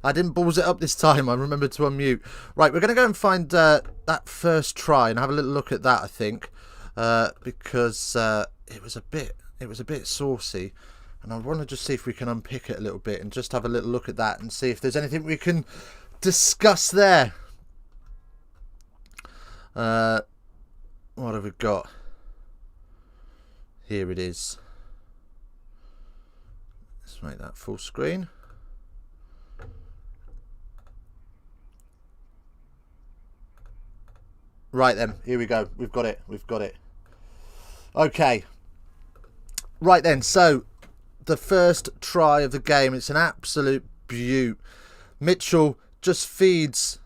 I didn't balls it up this time. I remembered to unmute. Right, we're going to go and find that first try and have a little look at that, I think. Because it was a bit saucy. And I want to just see if we can unpick it a little bit and just have a little look at that and see if there's anything we can discuss there. What have we got? Here it is. Let's make that full screen. Right then, here we go. We've got it. We've got it. Okay. Right then, so the first try of the game. It's an absolute beaut. Mitchell just feeds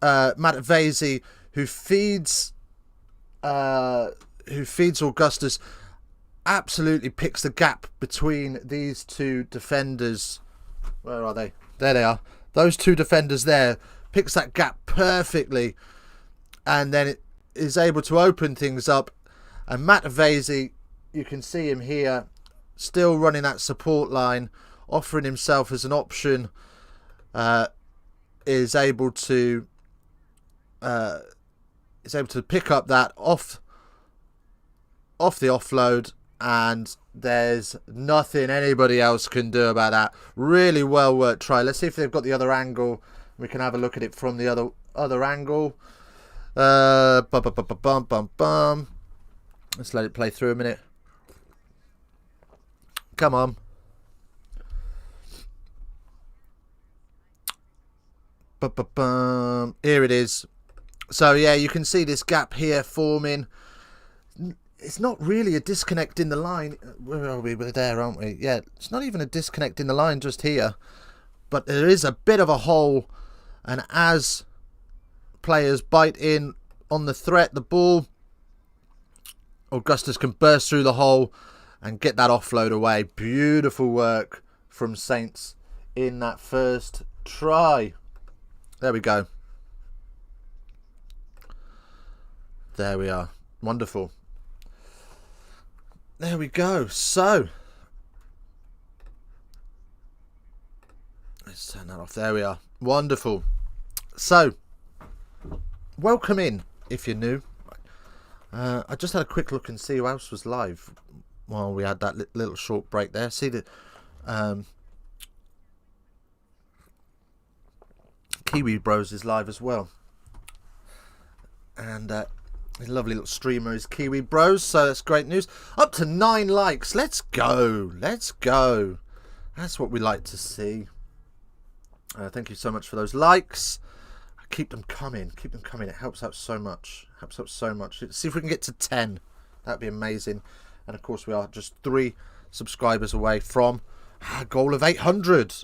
Matt Vasey, who feeds Augustus. Absolutely picks the gap between these two defenders. Where are they? There they are. Those two defenders there. Picks that gap perfectly. And then it is able to open things up. And Matt Vasey, you can see him here, still running that support line, offering himself as an option. Is able to pick up that off the offload, and there's nothing anybody else can do about that. Really well worked try. Let's see if they've got the other angle. We can have a look at it from the other angle. Let's let it play through a minute. Come on. Here it is. So yeah, you can see this gap here forming. It's not really a disconnect in the line. Where are we? We're there, aren't we? Yeah, it's not even a disconnect in the line just here. But there is a bit of a hole. And as players bite in on the threat, the ball, Augustus can burst through the hole and get that offload away. Beautiful work from Saints in that first try. There we go. There we are. Wonderful. There we go. So, let's turn that off. There we are. Wonderful. So, welcome in if you're new. I just had a quick look and see who else was live while we had that little short break there. See the Kiwi Bros is live as well. And his lovely little streamer is Kiwi Bros, so that's great news. Up to 9 likes. Let's go. Let's go. That's what we like to see. Thank you so much for those likes. Keep them coming. Keep them coming. It helps out so much. Helps out so much. Let's see if we can get to 10. That'd be amazing. And of course, we are just 3 subscribers away from a goal of 800.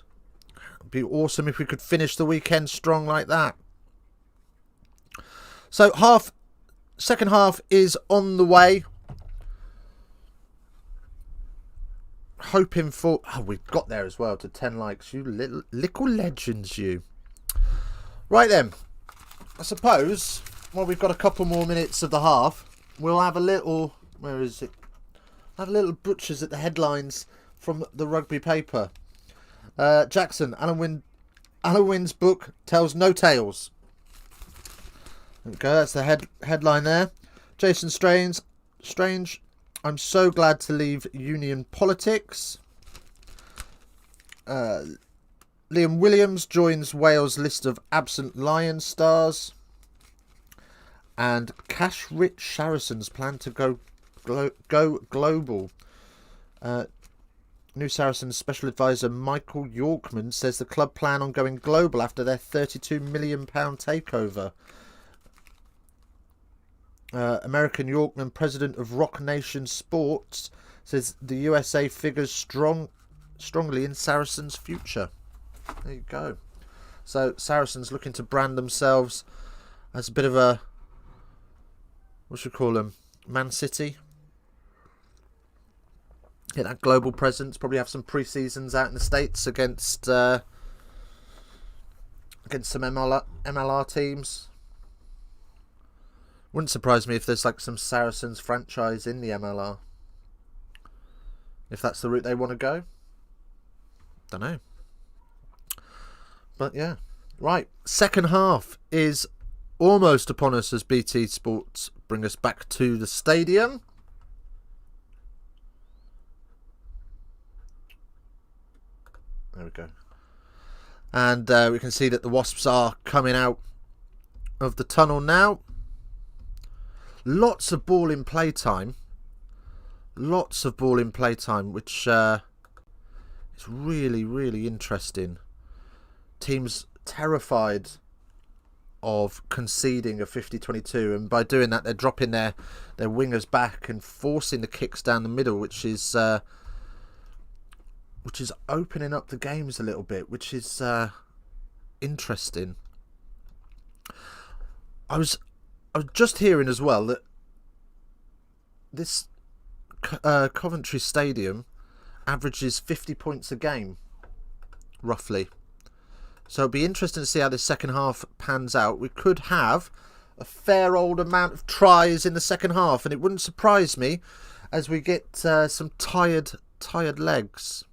It'd be awesome if we could finish the weekend strong like that. So second half is on the way. Hoping for... Oh, we've got there as well to 10 likes. You little legends, you. Right then. I suppose, while we've got a couple more minutes of the half, we'll have a little... Where is it? Have a little butchers at the headlines from the rugby paper. Jackson, Alan Wynn's book tells no tales. There we go, that's the headline there. Jason Strange, I'm so glad to leave union politics. Liam Williams joins Wales' list of absent Lion stars. And cash-rich Saracens plan to go global. New Saracens special advisor Michael Yorkman says the club plan on going global after their £32 million takeover. American Yorkman, president of Rock Nation Sports, says the USA figures strongly in Saracens' future. There you go. So Saracens looking to brand themselves as a bit of a, what should we call them, Man City. Get that global presence. Probably have some pre-seasons out in the States against some MLR teams. Wouldn't surprise me if there's like some Saracens franchise in the MLR. If that's the route they want to go. Don't know. But yeah. Right. Second half is almost upon us as BT Sports bring us back to the stadium. There we go. And we can see that the Wasps are coming out of the tunnel now. Lots of ball in play time. Lots of ball in play time, which is really, really interesting. Teams terrified of conceding a 50-22, and by doing that they're dropping their wingers back and forcing the kicks down the middle, which is opening up the games a little bit, which is interesting. I was just hearing as well that this Coventry Stadium averages 50 points a game, roughly. So it'll be interesting to see how this second half pans out. We could have a fair old amount of tries in the second half, and it wouldn't surprise me as we get some tired legs.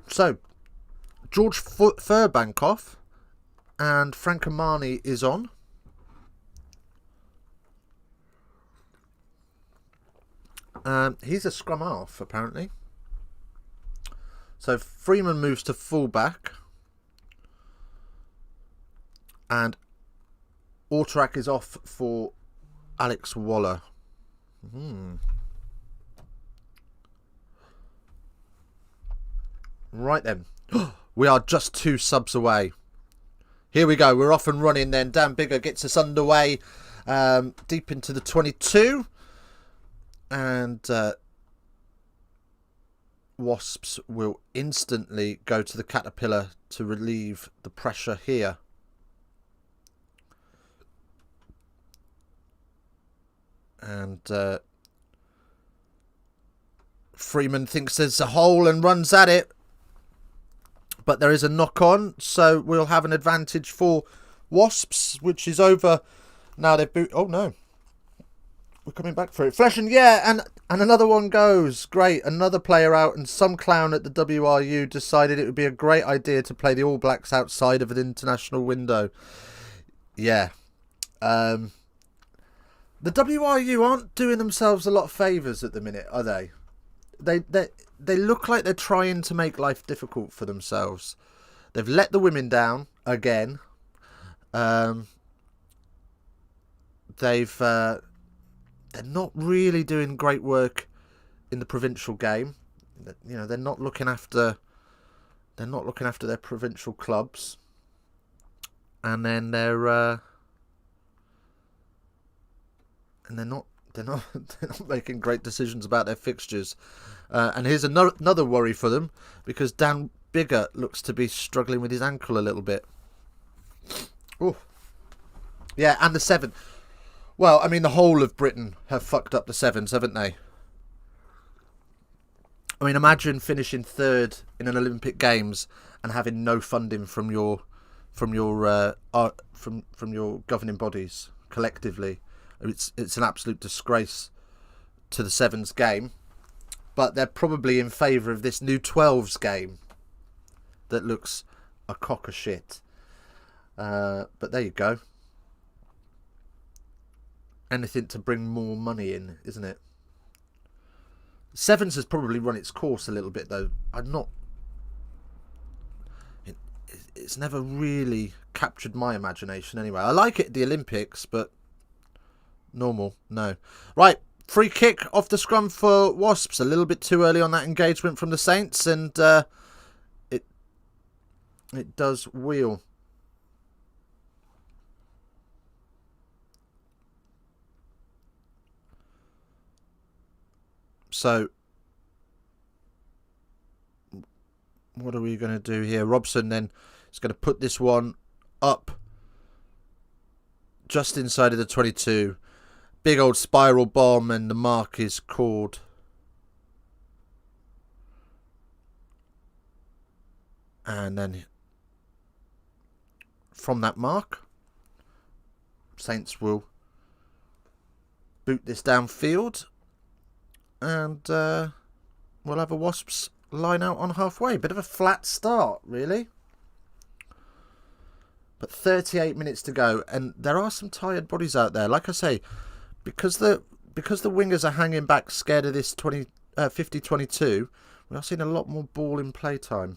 So, George Furbank off, and Frank Amani is on. He's a scrum half, apparently. So Freeman moves to fullback, and Autorak is off for Alex Waller. Right then, we are just 2 subs away. Here we go, we're off and running then. Dan Bigger gets us underway deep into the 22. And Wasps will instantly go to the Caterpillar to relieve the pressure here. And Freeman thinks there's a hole and runs at it. But there is a knock on, so we'll have an advantage for Wasps, which is over. Now they've oh no. We're coming back for it. Fleshing, yeah, and another one goes. Great, another player out, and some clown at the WRU decided it would be a great idea to play the All Blacks outside of an international window. Yeah. The WRU aren't doing themselves a lot of favours at the minute, are they? They look like they're trying to make life difficult for themselves. They've let the women down again. They're not really doing great work in the provincial game. You know, they're not looking after their provincial clubs, and then they're not making great decisions about their fixtures. And here's another worry for them, because Dan Bigger looks to be struggling with his ankle a little bit. Oh, yeah, and the 7. Well, I mean, the whole of Britain have fucked up the 7s, haven't they? I mean, imagine finishing 3rd in an Olympic Games and having no funding from your governing bodies collectively. It's an absolute disgrace to the 7s game, but they're probably in favour of this new 12s game that looks a cock of shit. But there you go. Anything to bring more money in, isn't it? 7s has probably run its course a little bit, though. It's never really captured my imagination anyway. I like it at the Olympics, but normal, no. Right, free kick off the scrum for Wasps. A little bit too early on that engagement from the Saints, and it does wheel. So, what are we going to do here? Robson then is going to put this one up just inside of the 22. Big old spiral bomb, and the mark is called. And then from that mark, Saints will boot this downfield. And we'll have a Wasps line out on halfway. Bit of a flat start, really. But 38 minutes to go, and there are some tired bodies out there. Like I say, because the wingers are hanging back, scared of this 50-22, we are seeing a lot more ball in play time.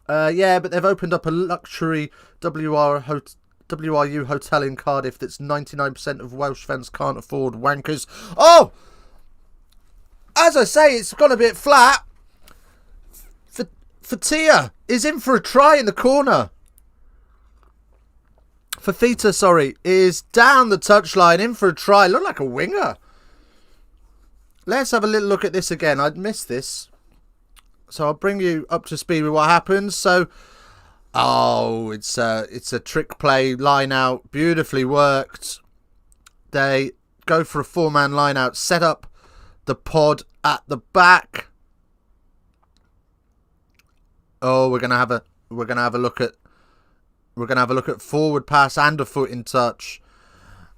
Yeah, but they've opened up a luxury WRU hotel in Cardiff that's 99% of Welsh fans can't afford. Wankers. Oh! As I say, it's gone a bit flat. Fatia is in for a try in the corner. Fafita, sorry, is down the touchline, in for a try. Looked like a winger. Let's have a little look at this again. I'd missed this. So I'll bring you up to speed with what happens. So, oh, it's a trick play line out. Beautifully worked. They go for a 4-man line out. Set up the pod at the back. Oh, we're gonna have a look at forward pass and a foot in touch.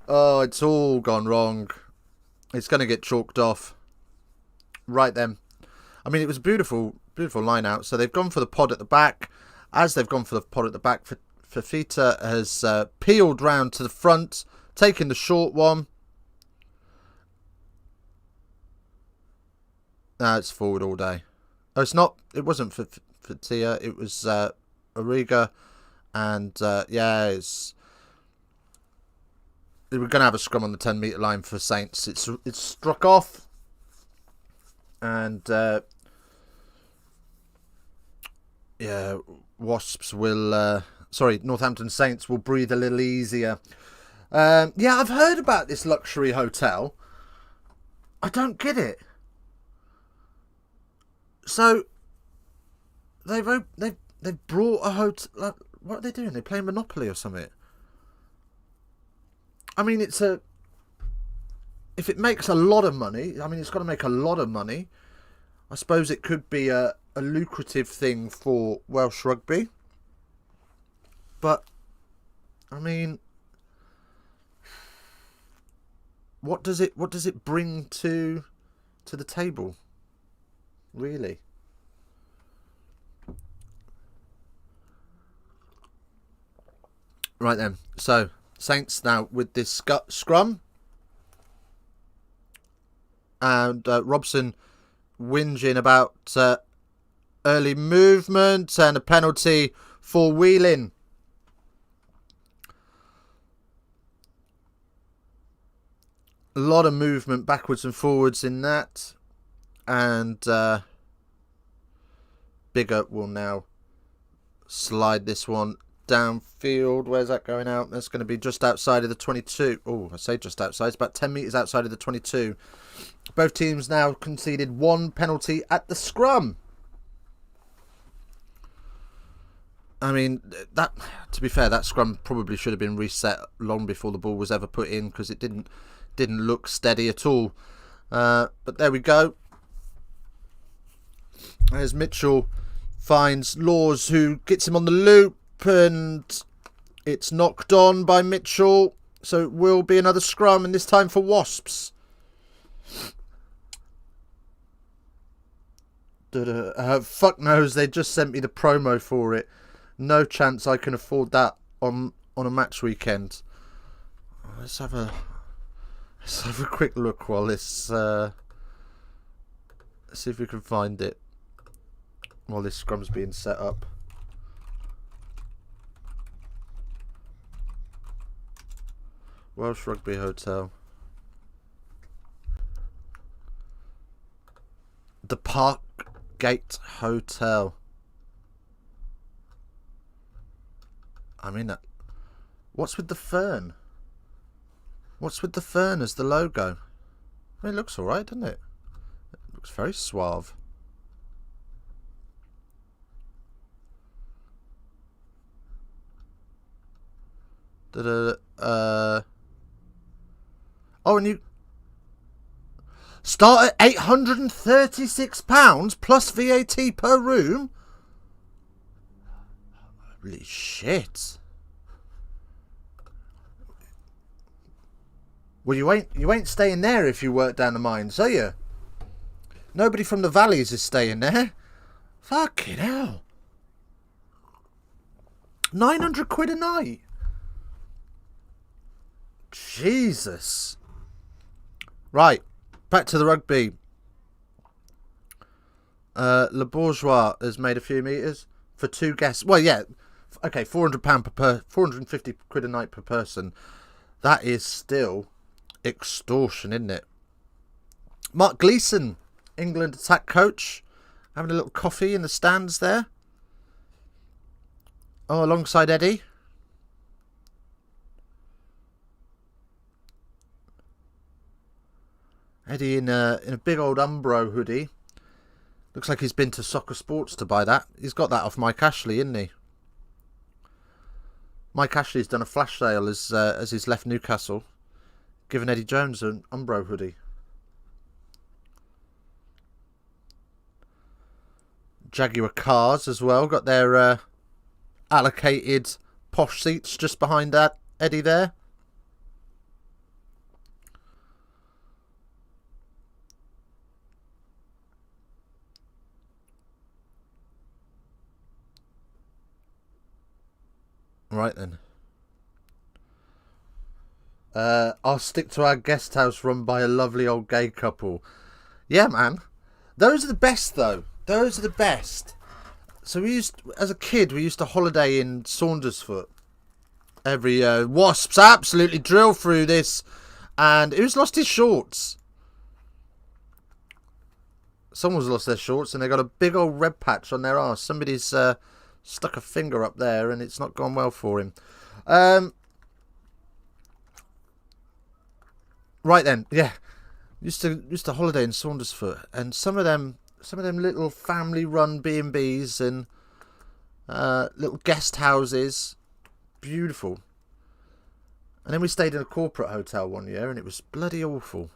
Oh, it's all gone wrong. It's going to get chalked off. Right then. I mean, it was a beautiful line out. So they've gone for the pod at the back. As they've gone for the pod at the back, Fafita has peeled round to the front, taken the short one. No, it's forward all day. Oh, it's not. It wasn't for Tia. It was Origa. And, yeah, we're going to have a scrum on the 10-metre line for Saints. It's struck off. And, yeah, Wasps will... Northampton Saints will breathe a little easier. Yeah, I've heard about this luxury hotel. I don't get it. So, they've brought a hotel... What are they doing? They're playing Monopoly or something. I mean, if it makes a lot of money, I mean, it's got to make a lot of money. I suppose it could be a lucrative thing for Welsh rugby. But, I mean, what does it bring to the table? Really? Right then, so Saints now with this scrum, and Robson whinging about early movement and a penalty for wheeling. A lot of movement backwards and forwards in that, and Bigger will now slide this one downfield. Where's that going out? That's going to be just outside of the 22. Oh, I say just outside. It's about 10 metres outside of the 22. Both teams now conceded one penalty at the scrum. I mean, that, to be fair, that scrum probably should have been reset long before the ball was ever put in, because it didn't look steady at all. But there we go. As Mitchell finds Laws, who gets him on the loop, and it's knocked on by Mitchell, so it will be another scrum, and this time for Wasps. Fuck knows, they just sent me the promo for it. No chance I can afford that on a match weekend. Let's have a quick look while this let's see if we can find it while this scrum's being set up. Welsh Rugby Hotel. The Parkgate Hotel. I mean, what's with the fern? What's with the fern as the logo? I mean, it looks alright, doesn't it? It looks very suave. Oh, and you start at £836 plus VAT per room. Holy shit! Well, you ain't staying there if you work down the mines, are you? Nobody from the valleys is staying there. Fucking hell. 900 quid a night. Jesus. Right. Back to the rugby. Le Bourgeois has made a few meters for 2 guests. Well, yeah. Okay, £400 per 450 quid a night per person. That is still extortion, isn't it? Mark Gleeson, England attack coach, having a little coffee in the stands there. Oh, alongside Eddie. Eddie in a big old Umbro hoodie. Looks like he's been to Soccer Sports to buy that. He's got that off Mike Ashley, isn't he? Mike Ashley's done a flash sale as he's left Newcastle, giving Eddie Jones an Umbro hoodie. Jaguar cars as well. Got their allocated posh seats just behind that Eddie there. Right then. I'll stick to our guest house run by a lovely old gay couple. Yeah, man. Those are the best, though. Those are the best. So as a kid, we used to holiday in Saundersfoot every year. Wasps absolutely drill through this. And who's lost his shorts? Someone's lost their shorts and they got a big old red patch on their arse. Somebody's stuck a finger up there and it's not gone well for him. Right then, yeah. Used to holiday in Saundersfoot, and some of them little family run B&Bs and little guest houses, beautiful. And then we stayed in a corporate hotel one year and it was bloody awful.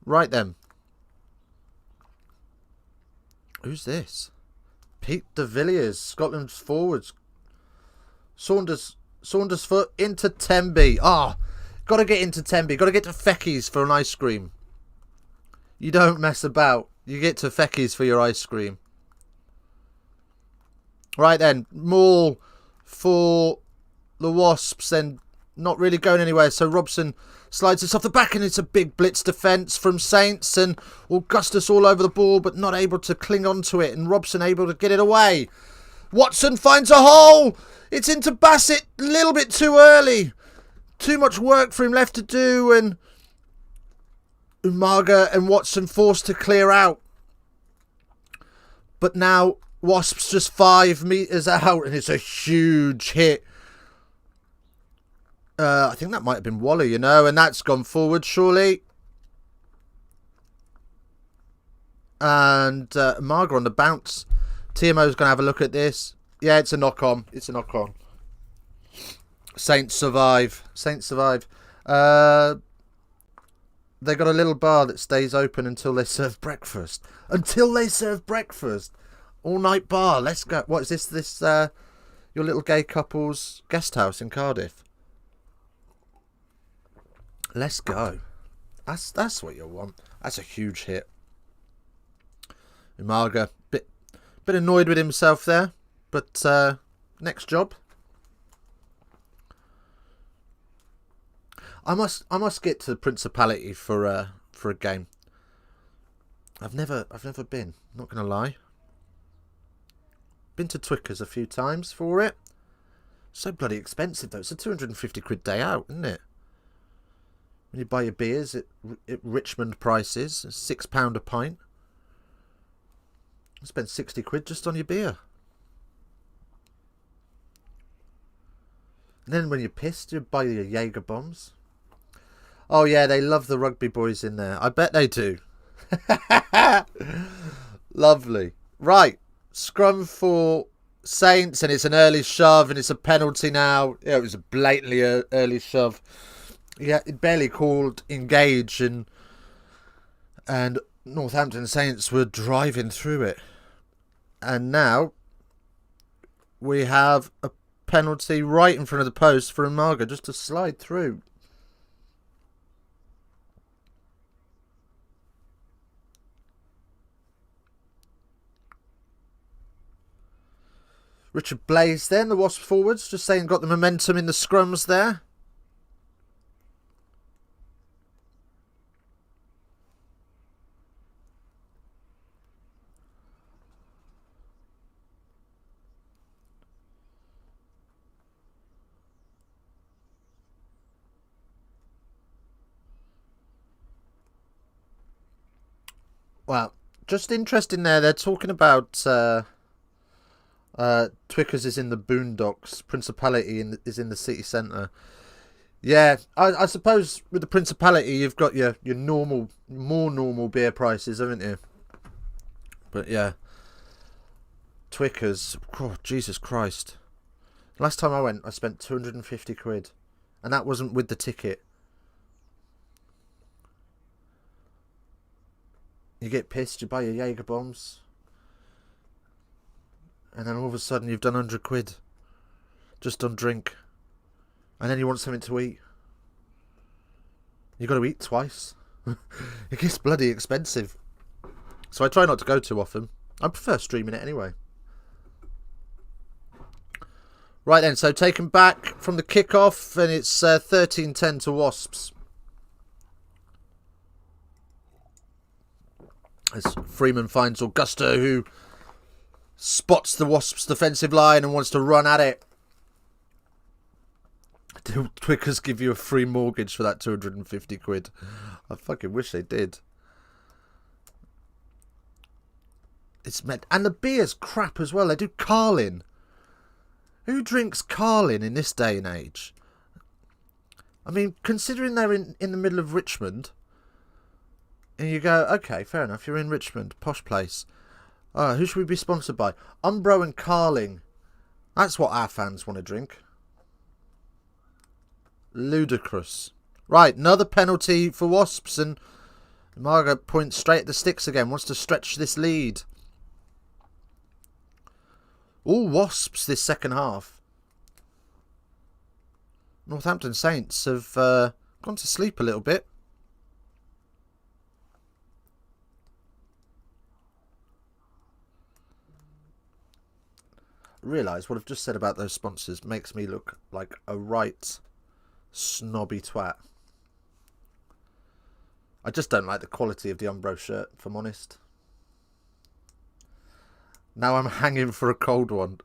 Right then. Who's this? Pete de Villiers, Scotland's forwards. Saundersfoot into Tenby. Ah, got to get into Tenby. Got to get to Fecky's for an ice cream. You don't mess about. You get to Fecky's for your ice cream. Right then, Maul for the Wasps and not really going anywhere. So Robson slides this off the back and it's a big blitz defence from Saints and Augustus all over the ball but not able to cling on to it and Robson able to get it away. Watson finds a hole. It's into Bassett a little bit too early. Too much work for him left to do and Umaga and Watson forced to clear out. But now Wasps just 5 metres out and it's a huge hit. I think that might have been Wally, you know, and that's gone forward, surely. And Marga on the bounce. TMO's going to have a look at this. Yeah, it's a knock-on. It's a knock-on. Saints survive. Saints survive. They got a little bar that stays open until they serve breakfast. Until they serve breakfast. All-night bar. Let's go. What is this? This your little gay couple's guest house in Cardiff. Let's go. That's what you want. That's a huge hit. Umaga, bit annoyed with himself there, but next job. I must get to Principality for a game. I've never been. Not gonna lie. Been to Twickers a few times for it. So bloody expensive though. It's a 250 quid day out, isn't it? When you buy your beers at Richmond prices, £6 a pint. You spend 60 quid just on your beer. And then when you're pissed, you buy your Jaeger bombs. Oh yeah, they love the rugby boys in there. I bet they do. Lovely. Right, scrum for Saints, and it's an early shove, and it's a penalty now. Yeah, it was a blatantly early shove. Yeah, it barely called engage, and Northampton Saints were driving through it. And now we have a penalty right in front of the post for Umaga just to slide through. Richard Blaze then, the Wasps forwards, just saying got the momentum in the scrums there. Well, just interesting there. They're talking about Twickers is in the boondocks. Principality is in the city centre. Yeah, I suppose with the Principality you've got your more normal beer prices, haven't you? But yeah, Twickers. Oh, Jesus Christ! Last time I went, I spent 250 quid, and that wasn't with the ticket. You get pissed, you buy your Jaeger bombs, and then all of a sudden you've done 100 quid just on drink, and then you want something to eat. You got to eat twice. It gets bloody expensive. So I try not to go too often. I prefer streaming it anyway. Right then, so taken back from the kickoff, and it's 13-10 to Wasps. As Freeman finds Augusta, who spots the Wasps' defensive line and wants to run at it. Do Twickers give you a free mortgage for that 250 quid? I fucking wish they did. It's meant, and the beer's crap as well. They do Carlin. Who drinks Carlin in this day and age? I mean, considering they're in the middle of Richmond, and you go, okay, fair enough, you're in Richmond, posh place. Who should we be sponsored by? Umbro and Carling. That's what our fans want to drink. Ludicrous. Right, another penalty for Wasps, and Margaret points straight at the sticks again, wants to stretch this lead. All Wasps this second half. Northampton Saints have gone to sleep a little bit. I realise what I've just said about those sponsors makes me look like a right snobby twat. I just don't like the quality of the Umbro shirt, if I'm honest. Now I'm hanging for a cold one.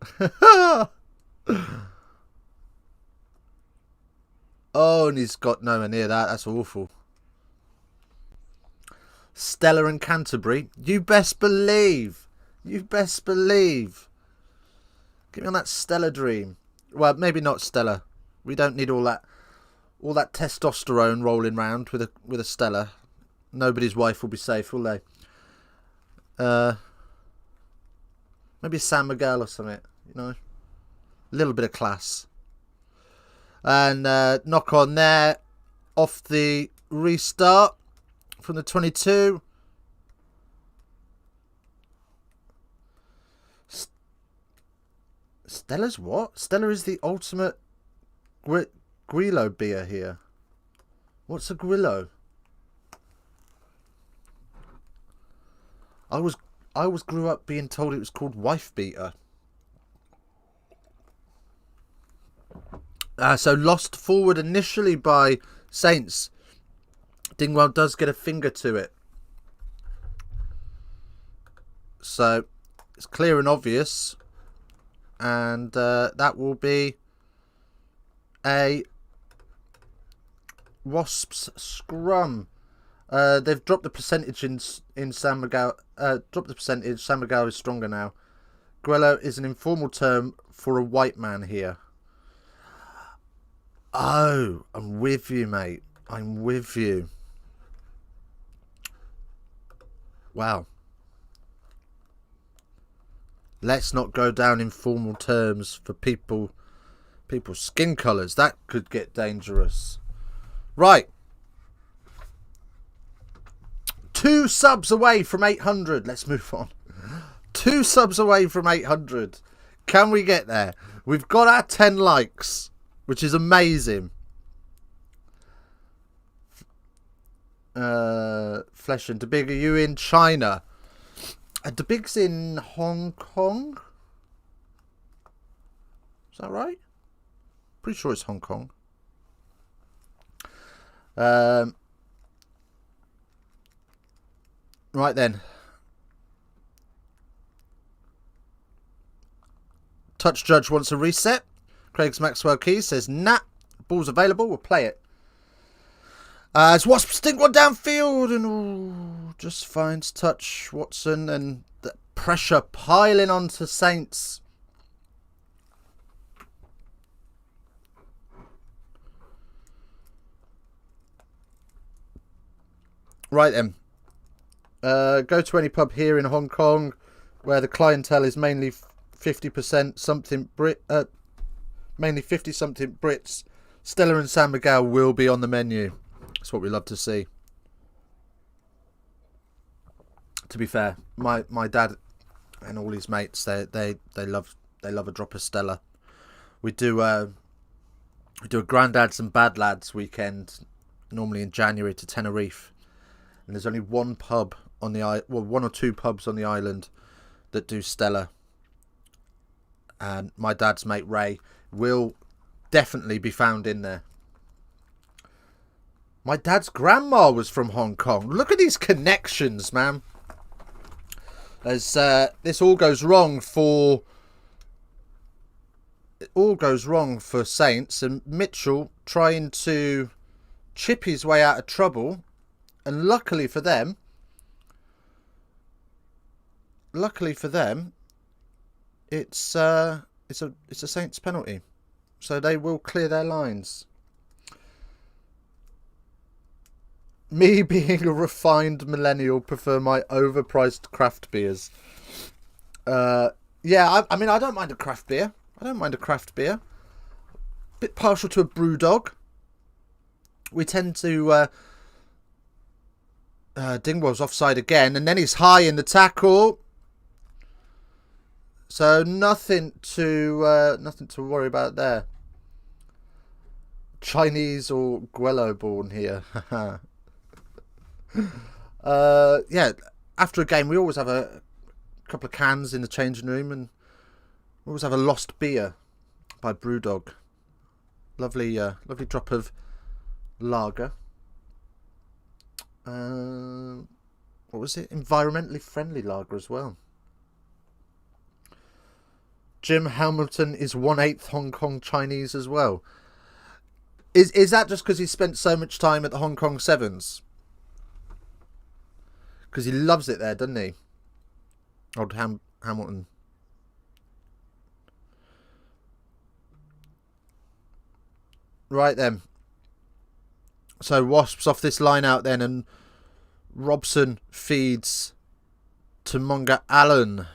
Oh, and he's got nowhere near that. That's awful. Stella and Canterbury. You best believe. You best believe. Get me on that Stella dream. Well, maybe not Stella. We don't need all that testosterone rolling round with a Stella. Nobody's wife will be safe, will they? Maybe San Miguel or something, you know. A little bit of class. And knock on there. Off the restart from the 22. Stella's what? Stella is the ultimate Grillo beer here. What's a Grillo? I always grew up being told it was called wife beater. So lost forward initially by Saints. Dingwell does get a finger to it. So it's clear and obvious. And that will be a Wasps scrum. They've dropped the percentage in San Miguel. Dropped the percentage. San Miguel is stronger now. Grello is an informal term for a white man here. Oh, I'm with you, mate. I'm with you. Wow. Let's not go down informal terms for people's skin colours. That could get dangerous. Right. 2 subs away from 800. Let's move on. 2 subs away from 800. Can we get there? We've got our 10 likes, which is amazing. Flesh and DeBig, are you in China? DeBig's in Hong Kong. Is that right? Pretty sure it's Hong Kong. Right then. Touch Judge wants a reset. Craig's Maxwell Keys says, nah, ball's available, we'll play it. As Wasps stink one downfield and just finds touch Watson and the pressure piling onto Saints. Right then. Go to any pub here in Hong Kong where the clientele is mainly 50% something mainly 50 something Brits. Stella and San Miguel will be on the menu. That's what we love to see. To be fair, my dad and all his mates they love a drop of Stella. We do a Granddads and Bad Lads weekend normally in January to Tenerife, and there's only one pub on the one or two pubs on the island that do Stella. And my dad's mate Ray will definitely be found in there. My dad's grandma was from Hong Kong. Look at these connections, man. As this all goes wrong for Saints, and Mitchell trying to chip his way out of trouble, and luckily for them, it's a Saints penalty, so they will clear their lines. Me being a refined millennial, prefer my overpriced craft beers. Yeah, I mean, I don't mind a craft beer. Bit partial to a brew dog. We tend to Dingwall's offside again, and then he's high in the tackle. So nothing to worry about there. Chinese or Guello born here. Yeah, after a game we always have a couple of cans in the changing room, and we always have a lost beer by Brewdog. Lovely drop of lager. What was it? Environmentally friendly lager as well. Jim Hamilton is 1/8 Hong Kong Chinese as well. Is that just because he spent so much time at the Hong Kong Sevens? Because he loves it there, doesn't he? Old Hamilton. Right then. So Wasps off this line out then, and Robson feeds to Monga Allen.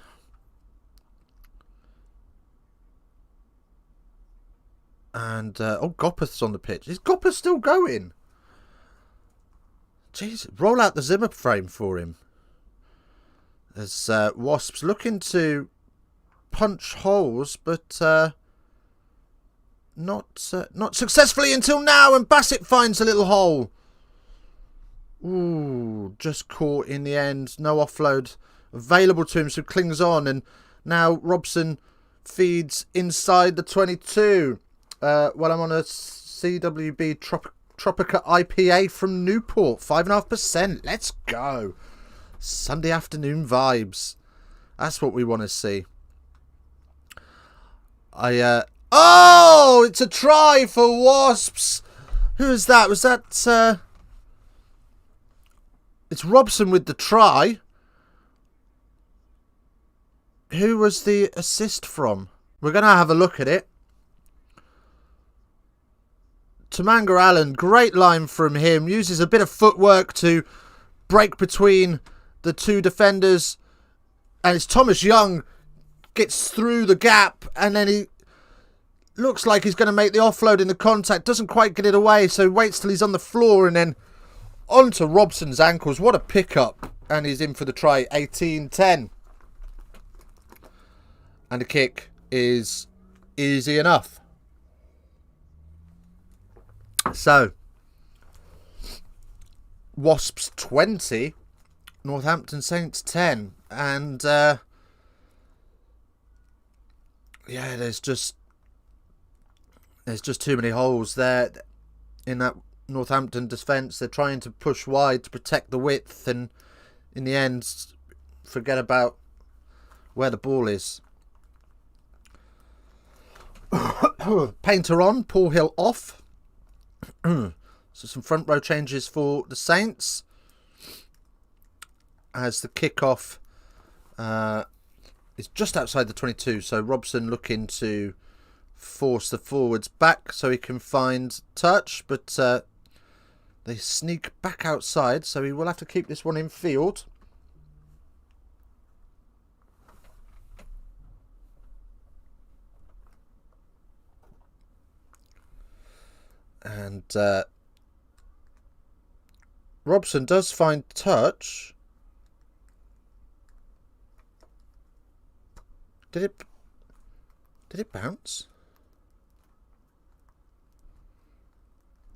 And Gopeth's on the pitch. Is Gopeth still going? Jeez, roll out the Zimmer frame for him. As Wasps looking to punch holes, but not successfully until now. And Bassett finds a little hole. Ooh, just caught in the end. No offload available to him, so clings on. And now Robson feeds inside the 22. Well, I'm on a CWB Tropica IPA from Newport, 5.5%. Let's go. Sunday afternoon vibes. That's what we want to see. Oh, it's a try for Wasps. Who is that? Was that... It's Robson with the try. Who was the assist from? We're going to have a look at it. Tamanga Allen, great line from him. Uses a bit of footwork to break between the two defenders. And it's Thomas Young gets through the gap. And then he looks like he's going to make the offload in the contact. Doesn't quite get it away. So waits till he's on the floor. And then onto Robson's ankles. What a pickup. And he's in for the try. 18-10. And the kick is easy enough. So, Wasps 20, Northampton Saints 10. And, yeah, there's just There's just too many holes there in that Northampton defence. They're trying to push wide to protect the width, and in the end, forget about where the ball is. Painter on, Paul Hill off. So some front row changes for the Saints as the kickoff is just outside the 22. So Robson looking to force the forwards back so he can find touch, but they sneak back outside, so he will have to keep this one in field. And Robson does find touch. Did it bounce?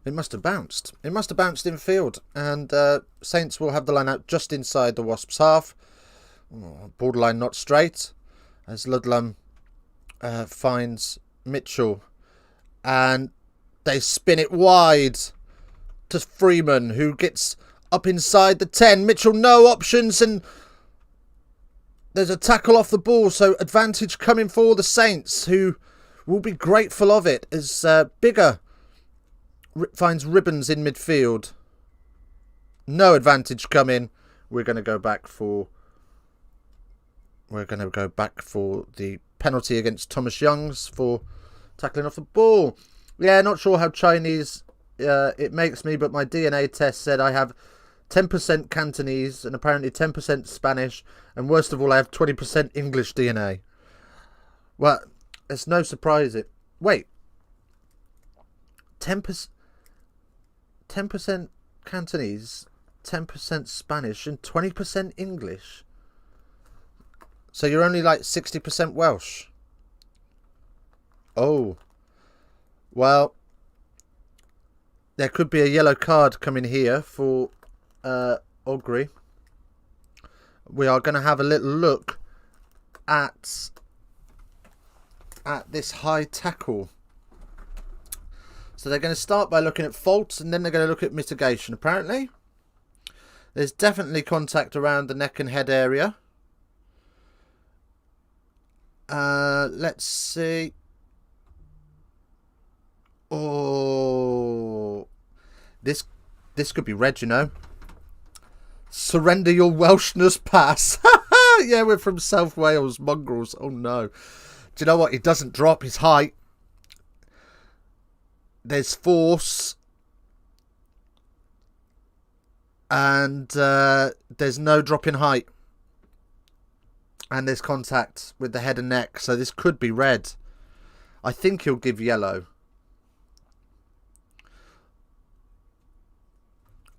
It must have bounced. It must have bounced in field, and Saints will have the line out just inside the Wasps' half. Borderline not straight, as Ludlam finds Mitchell, and they spin it wide to Freeman, who gets up inside the 10. Mitchell, no options, and there's a tackle off the ball, so advantage coming for the Saints, who will be grateful of it, as Bigger finds Ribbons in midfield. No advantage coming. We're going to go back for the penalty against Thomas Youngs for tackling off the ball. Yeah, not sure how Chinese it makes me, but my DNA test said I have 10% Cantonese and apparently 10% Spanish, and worst of all, I have 20% English DNA. Well, it's no surprise it. Wait, 10% Cantonese, 10% Spanish, and 20% English. So you're only like 60% Welsh. Oh. Well, there could be a yellow card coming here for Ogre. We are going to have a little look at this high tackle. So they're going to start by looking at faults, and then they're going to look at mitigation. Apparently, there's definitely contact around the neck and head area. Let's see. Oh, this could be red, you know. Surrender your Welshness pass. Yeah, we're from South Wales, mongrels. Oh no. Do you know what? He doesn't drop his height. There's force. And there's no drop in height. And there's contact with the head and neck. So this could be red. I think he'll give yellow.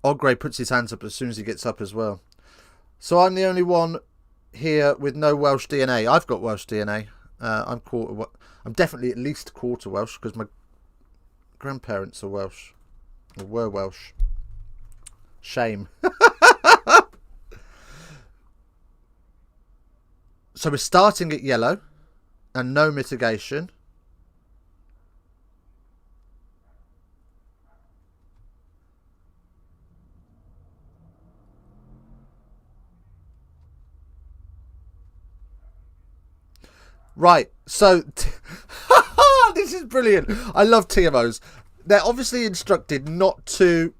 Ogre puts his hands up as soon as he gets up as well. So I'm the only one here with no Welsh DNA. I've got Welsh DNA. I'm definitely at least quarter Welsh because my grandparents are Welsh. Or were Welsh. Shame. So we're starting at yellow and no mitigation. Right, so this is brilliant. I love TMOs. They're obviously instructed not to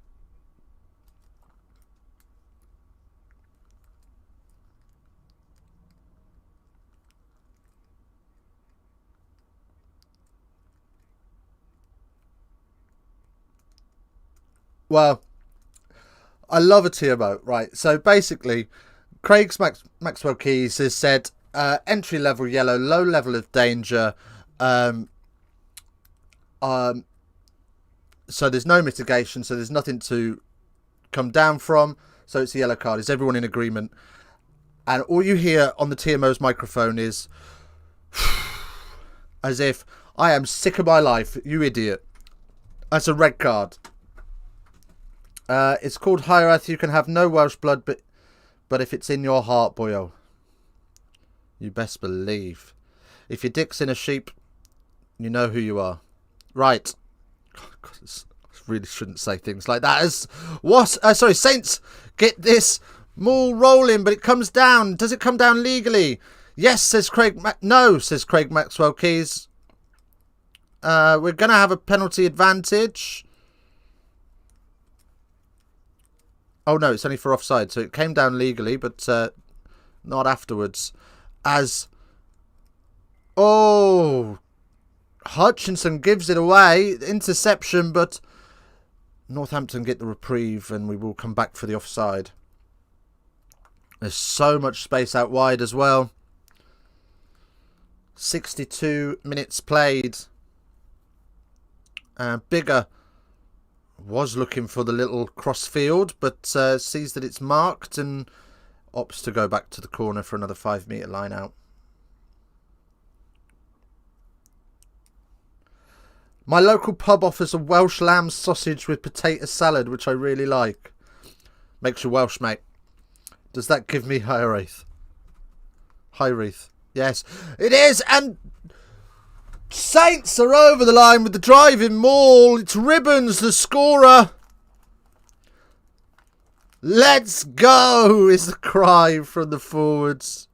well, I love a TMO, right? So basically, Craig's Maxwell Keys has said entry level yellow, low level of danger. So there's no mitigation, so there's nothing to come down from. So it's a yellow card. Is everyone in agreement? And all you hear on the TMO's microphone is as if I am sick of my life, you idiot. That's a red card. It's called Higher Earth. You can have no Welsh blood, but if it's in your heart, boyo, you best believe. If your dick's in a sheep, you know who you are. Right. God, I really shouldn't say things like that. Saints get this maul rolling, but it comes down. Does it come down legally? Yes, says Craig. No, says Craig Maxwell Keys. We're going to have a penalty advantage. Oh, no, it's only for offside. So it came down legally, but not afterwards. Hutchinson gives it away. Interception, but Northampton get the reprieve and we will come back for the offside. There's so much space out wide as well. 62 minutes played. Bigger was looking for the little crossfield, but sees that it's marked and opts to go back to the corner for another 5-metre line out. My local pub offers a Welsh lamb sausage with potato salad, which I really like. Makes you Welsh, mate. Does that give me high wreath? High wreath. Yes, it is. And Saints are over the line with the driving maul. It's Ribbons, the scorer. Let's go is the cry from the forwards.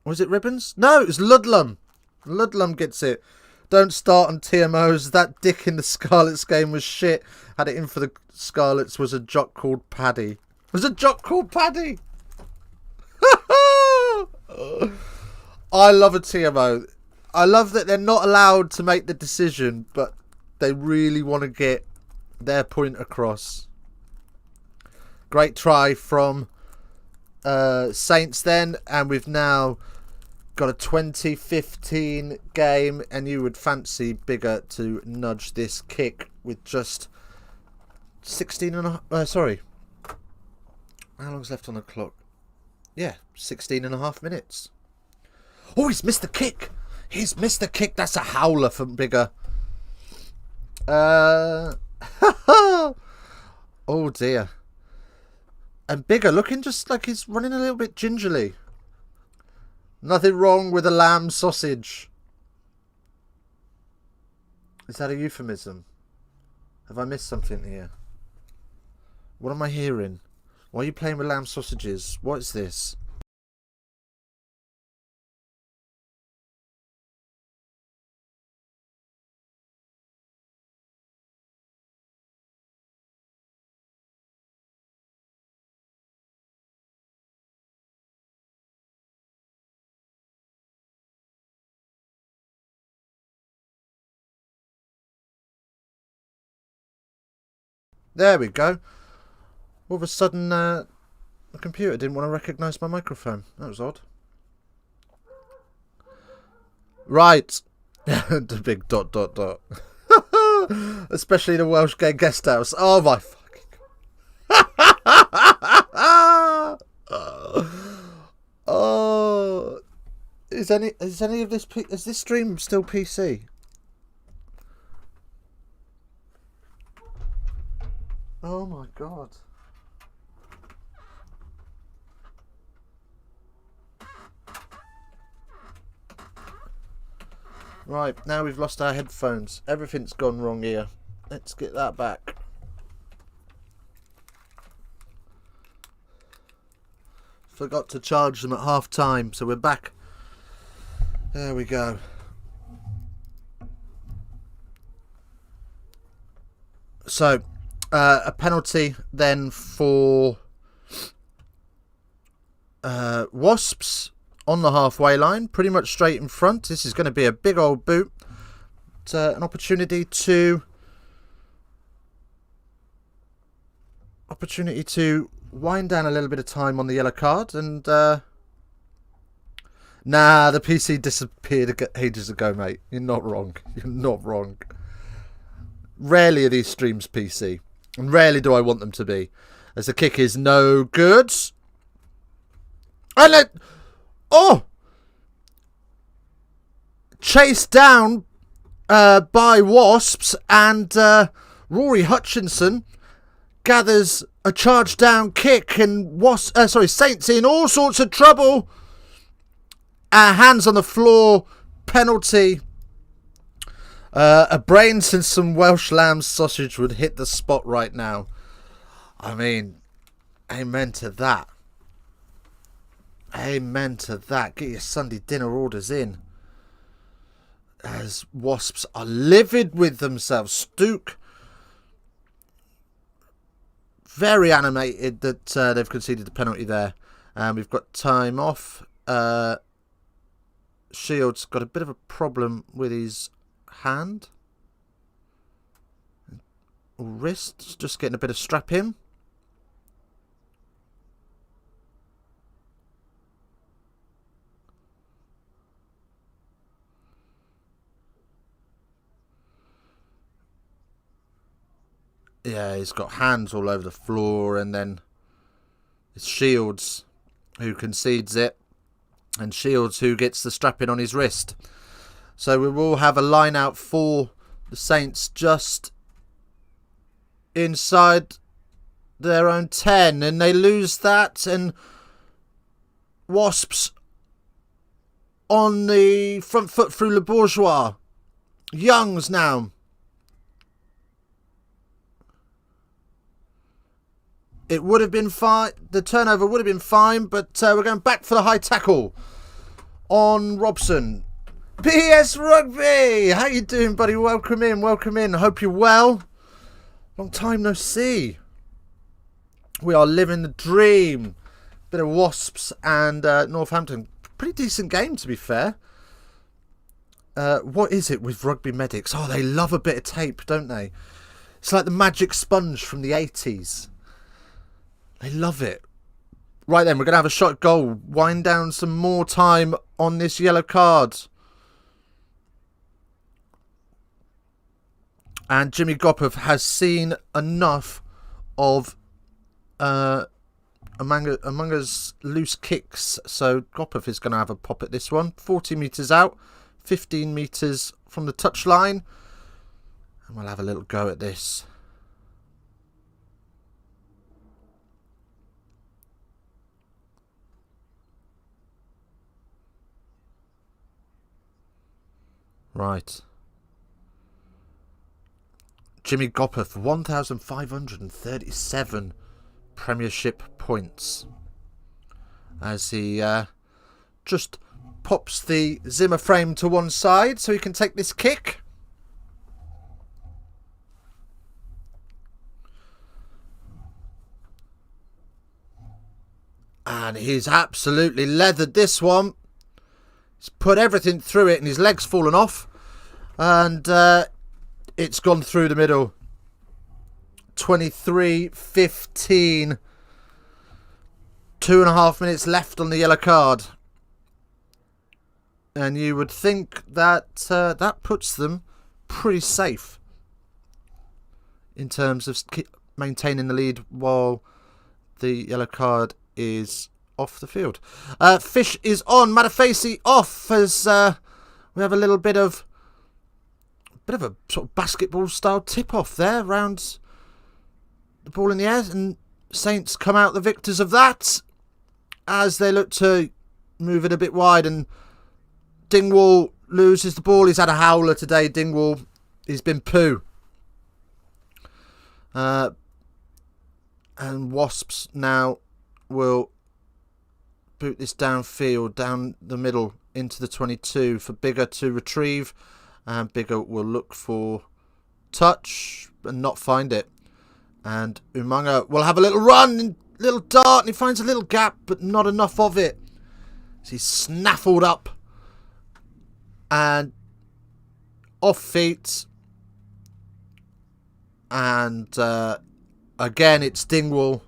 Was it Ribbons? No, it was Ludlam. Ludlam gets it. Don't start on TMOs. That dick in the Scarlets game was shit. Had it in for the Scarlets was a jock called Paddy. Was a jock called Paddy? I love a TMO. I love that they're not allowed to make the decision, but they really want to get their point across. Great try from Saints then, and we've now got a 2015 game, and you would fancy Bigger to nudge this kick with just 16 and a half. Sorry. How long's left on the clock? Yeah, 16 and a half minutes. Oh, he's missed the kick. He's missed the kick. That's a howler from Bigger. Oh, dear. And Bigger looking just like he's running a little bit gingerly. Nothing wrong with a lamb sausage. Is that a euphemism? Have I missed something here? What am I hearing? Why are you playing with lamb sausages? What is this? There we go. All of a sudden, the computer didn't want to recognise my microphone. That was odd. Right. The big ... Especially the Welsh Gay Guest House. Oh my fucking god. Oh. Is any of this... Is this stream still PC? Oh my god. Right, now we've lost our headphones. Everything's gone wrong here. Let's get that back. Forgot to charge them at half time, so we're back. There we go. So, a penalty then for Wasps on the halfway line, pretty much straight in front. This is going to be a big old boot. It's an opportunity to wind down a little bit of time on the yellow card, and nah, the PC disappeared ages ago, mate. You're not wrong. You're not wrong. Rarely are these streams PC. And rarely do I want them to be. As the kick is no good. And chased down by Wasps. And Rory Hutchinson gathers a charge down kick. And Saints in all sorts of trouble. Hands on the floor. Penalty A brains and some Welsh lamb sausage would hit the spot right now. I mean, amen to that. Amen to that. Get your Sunday dinner orders in. As Wasps are livid with themselves. Stoke, very animated that they've conceded the penalty there. We've got time off. Shields got a bit of a problem with his hand. Or wrist. Just getting a bit of strap in. Yeah, he's got hands all over the floor, and then it's Shields who concedes it, and Shields who gets the strapping on his wrist. So we will have a line out for the Saints just inside their own 10, and they lose that, and Wasps on the front foot through Le Bourgeois. Youngs now. It would have been fine. The turnover would have been fine, but we're going back for the high tackle on Robson. PS Rugby! How you doing, buddy? Welcome in, welcome in. Hope you're well. Long time no see. We are living the dream. Bit of Wasps and Northampton. Pretty decent game, to be fair. What is it with rugby medics? Oh, they love a bit of tape, don't they? It's like the magic sponge from the 80s. They love it. Right then, we're going to have a shot at goal. Wind down some more time on this yellow card. And Jimmy Gopov has seen enough of Amanga's loose kicks. So Gopov is going to have a pop at this one. 40 metres out. 15 metres from the touchline. And we'll have a little go at this. Right. Jimmy Gopper for 1,537 Premiership points. As he just pops the Zimmer frame to one side so he can take this kick. And he's absolutely leathered this one. He's put everything through it and his leg's fallen off. And it's gone through the middle. 23-15. 2.5 minutes left on the yellow card. And you would think that that puts them pretty safe in terms of maintaining the lead while the yellow card is off the field. Fish is on. Matafesi off as we have a little bit of a sort of basketball style tip off there around the ball in the air, and Saints come out the victors of that as they look to move it a bit wide, and Dingwall loses the ball. He's had a howler today, Dingwall. He's been poo. And Wasps now will boot this downfield, down the middle into the 22 for Bigger to retrieve. And Bigger will look for touch and not find it. And Umaga will have a little run, little dart, and he finds a little gap, but not enough of it. So he's snaffled up and off feet. And again, it's Dingwall.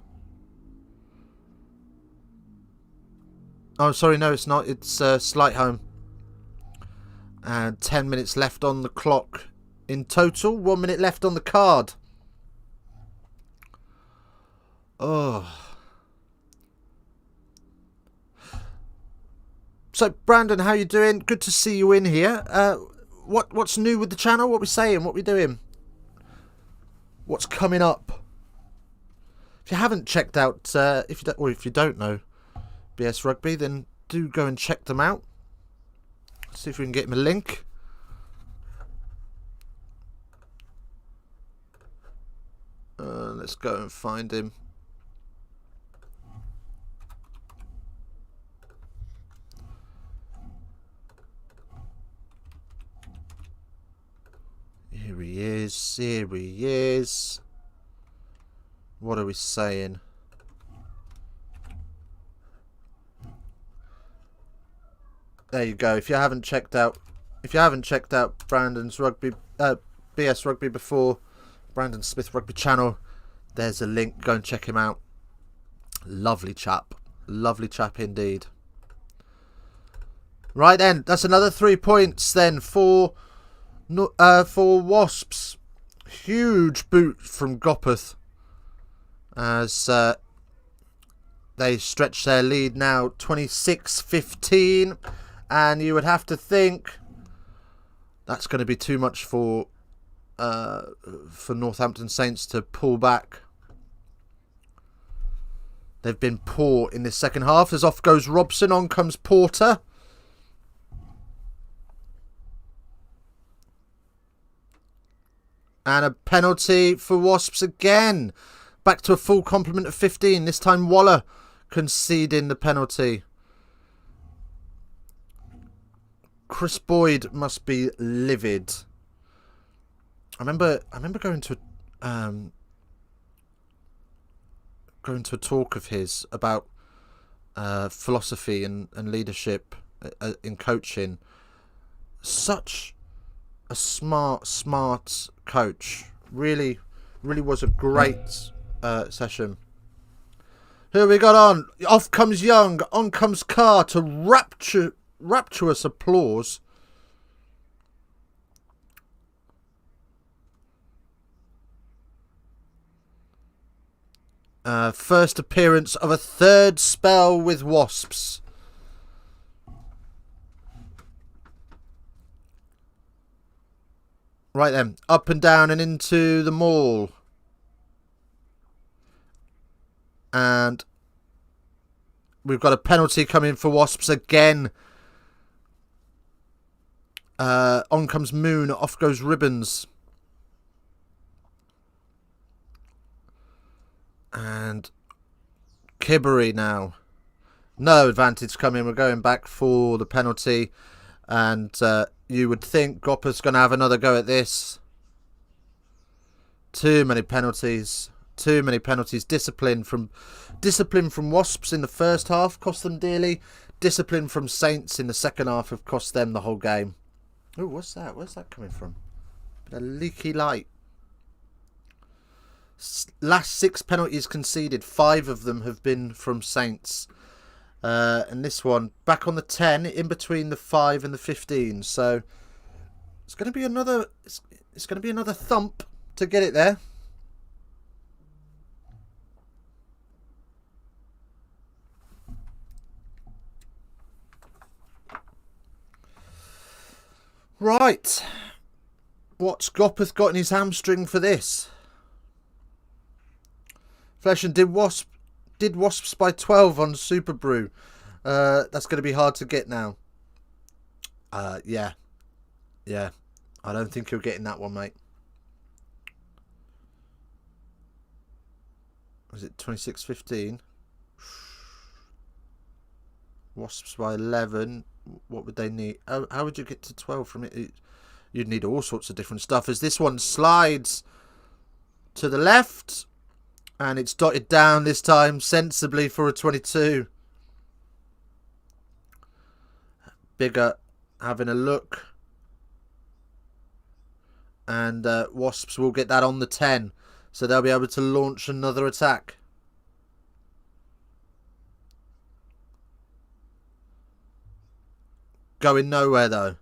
Oh, sorry, no, it's not. It's Slightholme. And 10 minutes left on the clock in total. 1 minute left on the card. Oh. So, Brandon, how you doing? Good to see you in here. What's new with the channel? What we saying? What we doing? What's coming up? If you haven't checked out, if you don't know BS Rugby, then do go and check them out. See if we can get him a link. Let's go and find him. Here he is. Here he is. What are we saying? There you go. If you haven't checked out Brandon's Rugby, BS Rugby before, Brandon Smith Rugby channel, there's a link. Go and check him out. Lovely chap indeed. Right then, that's another 3 points then for Wasps. Huge boot from Gopeth as they stretch their lead now 26-15. And you would have to think that's going to be too much for Northampton Saints to pull back. They've been poor in this second half. As off goes Robson, on comes Porter. And a penalty for Wasps again. Back to a full complement of 15. This time Waller conceding the penalty. Chris Boyd must be livid. I remember going to a talk of his about philosophy and leadership in coaching. Such a smart coach. Really was a great session. Who we got on? Off comes Young, on comes Carr to rapturous applause. First appearance of a third spell with Wasps. Right then, up and down and into the Mall. And we've got a penalty coming for Wasps again. On comes Moon, off goes Ribbons. And Kibbery now. No advantage coming. We're going back for the penalty. And you would think Gopper's going to have another go at this. Too many penalties. Too many penalties. Discipline from Wasps in the first half cost them dearly. Discipline from Saints in the second half have cost them the whole game. Oh, what's that? Where's that coming from? A leaky light. Last 6 penalties conceded. 5 of them have been from Saints. And this one back on the 10, in between the 5 and the 15. So it's going to be another. It's going to be another thump to get it there. Right. What's Gopeth got in his hamstring for this? Flesh and did Wasps by 12 on Super Brew. That's going to be hard to get now. Yeah. I don't think you're getting that one, mate. Was it 26-15? Wasps by 11. What would they need? How would you get to 12 from it? You'd need all sorts of different stuff. As this one slides to the left. And it's dotted down this time sensibly for a 22. Bigger having a look. And Wasps will get that on the 10. So they'll be able to launch another attack. Going nowhere though.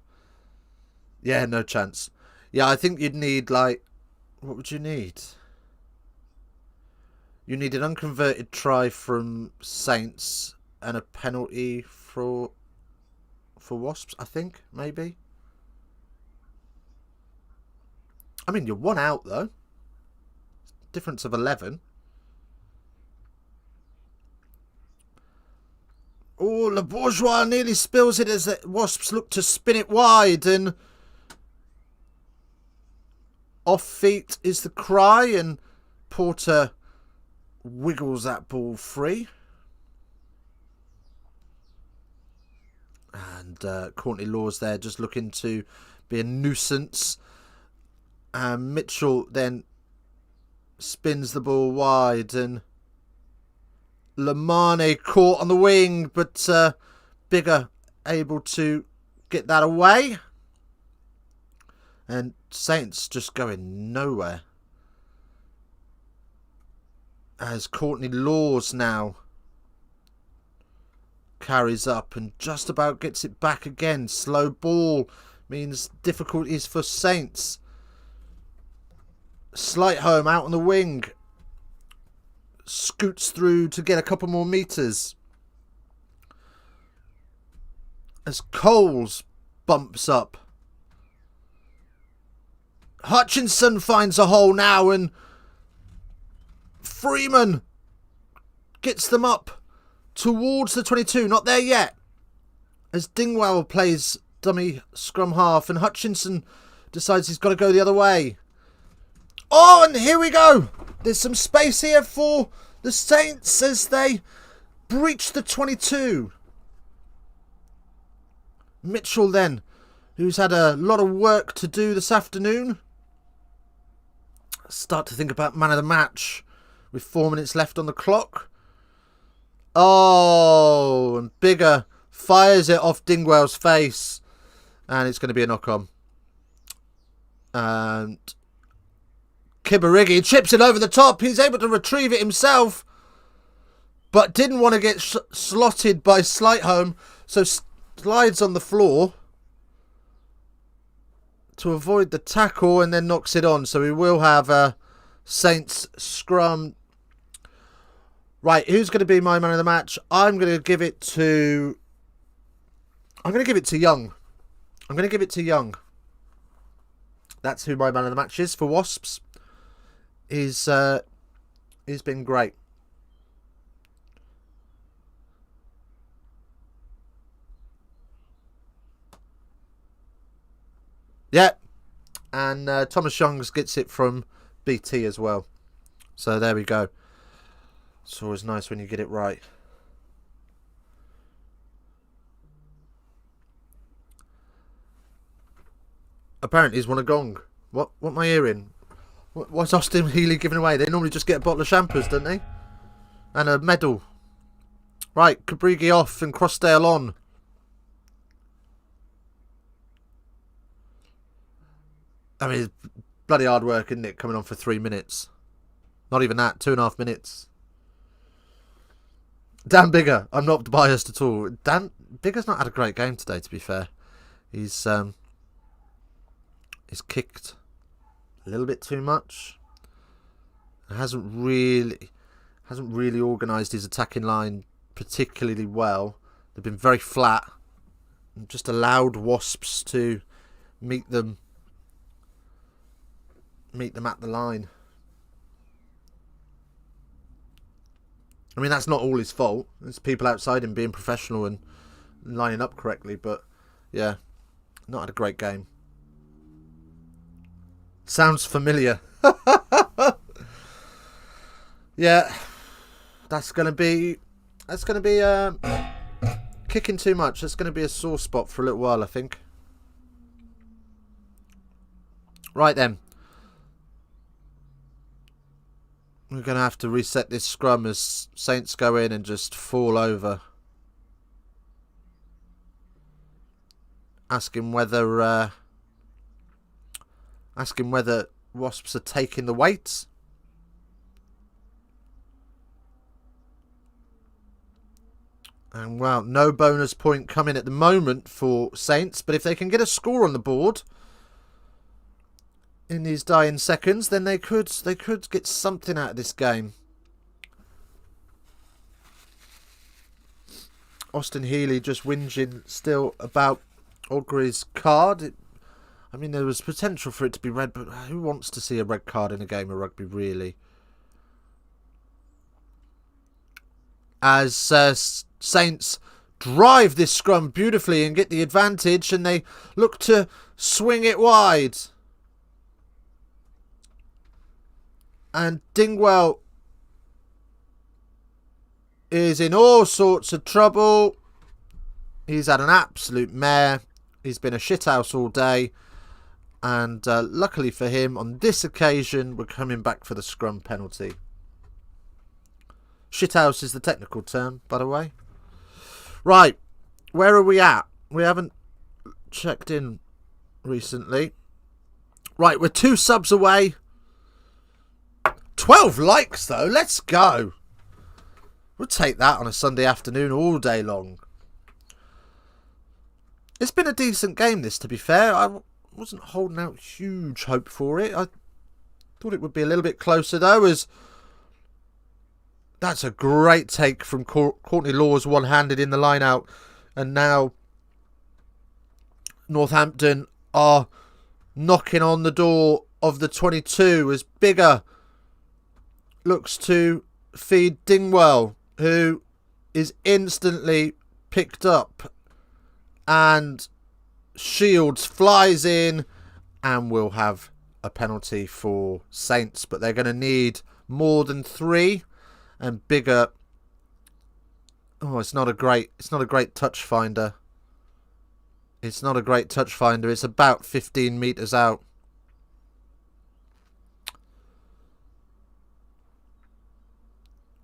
Yeah, no chance. Yeah, I think you'd need like... What would you need? You need an unconverted try from Saints and a penalty for Wasps, I think, maybe. I mean, you're 1 out, though. Difference of 11. Oh, Le Bourgeois nearly spills it as the Wasps look to spin it wide. And off feet is the cry, and Porter wiggles that ball free. And Courtney Lawes there just looking to be a nuisance. Mitchell then spins the ball wide, and Lamane caught on the wing, but Bigger able to get that away. And Saints just going nowhere. As Courtney Lawes now carries up and just about gets it back again. Slow ball means difficulties for Saints. Slightholm out on the wing. Scoots through to get a couple more metres. As Coles bumps up. Hutchinson finds a hole now, and Freeman gets them up towards the 22. Not there yet. As Dingwall plays dummy scrum half, and Hutchinson decides he's got to go the other way. Oh, and here we go. There's some space here for the Saints as they breach the 22. Mitchell then, who's had a lot of work to do this afternoon. Start to think about man of the match with 4 minutes left on the clock. Oh, and Bigger fires it off Dingwell's face. And it's going to be a knock-on. And Kibarigi chips it over the top. He's able to retrieve it himself, but didn't want to get slotted by Slightholm, so slides on the floor to avoid the tackle and then knocks it on. So we will have a Saints scrum. Right, who's going to be my man of the match? I'm going to give it to Young. I'm going to give it to Young. That's who my man of the match is for Wasps. He's been great. Yeah. And Thomas Youngs gets it from BT as well. So there we go. It's always nice when you get it right. Apparently he's won a gong. What am I hearing? What's Austin Healy giving away? They normally just get a bottle of shampoos, don't they? And a medal. Right, Cabrigi off and Crossdale on. I mean, it's bloody hard work, isn't it? Coming on for 3 minutes. Not even that, 2.5 minutes. Dan Bigger. I'm not biased at all. Dan Bigger's not had a great game today, to be fair. He's kicked a little bit too much. Hasn't really organised his attacking line particularly well. They've been very flat and just allowed Wasps to meet them at the line. I mean, that's not all his fault. It's people outside him being professional and lining up correctly, but yeah, not had a great game. Sounds familiar. Yeah, that's gonna be kicking too much. That's gonna be a sore spot for a little while, I think. Right then, we're gonna have to reset this scrum as Saints go in and just fall over. Asking whether Wasps are taking the weight. And well, no bonus point coming at the moment for Saints, but if they can get a score on the board in these dying seconds, then they could get something out of this game. Austin Healy just whinging still about Ogre's card. I mean, there was potential for it to be red, but who wants to see a red card in a game of rugby, really? As Saints drive this scrum beautifully and get the advantage, and they look to swing it wide. And Dingwell is in all sorts of trouble. He's had an absolute mare. He's been a shithouse all day. And luckily for him, on this occasion, we're coming back for the scrum penalty. Shithouse is the technical term, by the way. Right, where are we at? We haven't checked in recently. Right, we're 2 subs away. 12 likes, though. Let's go. We'll take that on a Sunday afternoon all day long. It's been a decent game, this, to be fair. I wasn't holding out huge hope for it. I thought it would be a little bit closer, though, as that's a great take from Courtney Laws, one-handed in the line-out. And now Northampton are knocking on the door of the 22 as Bigger looks to feed Dingwell, who is instantly picked up, and Shields flies in and will have a penalty for Saints, but they're going to need more than 3. And Bigger, oh, it's not a great touch finder. It's not a great touch finder. It's about 15 metres out.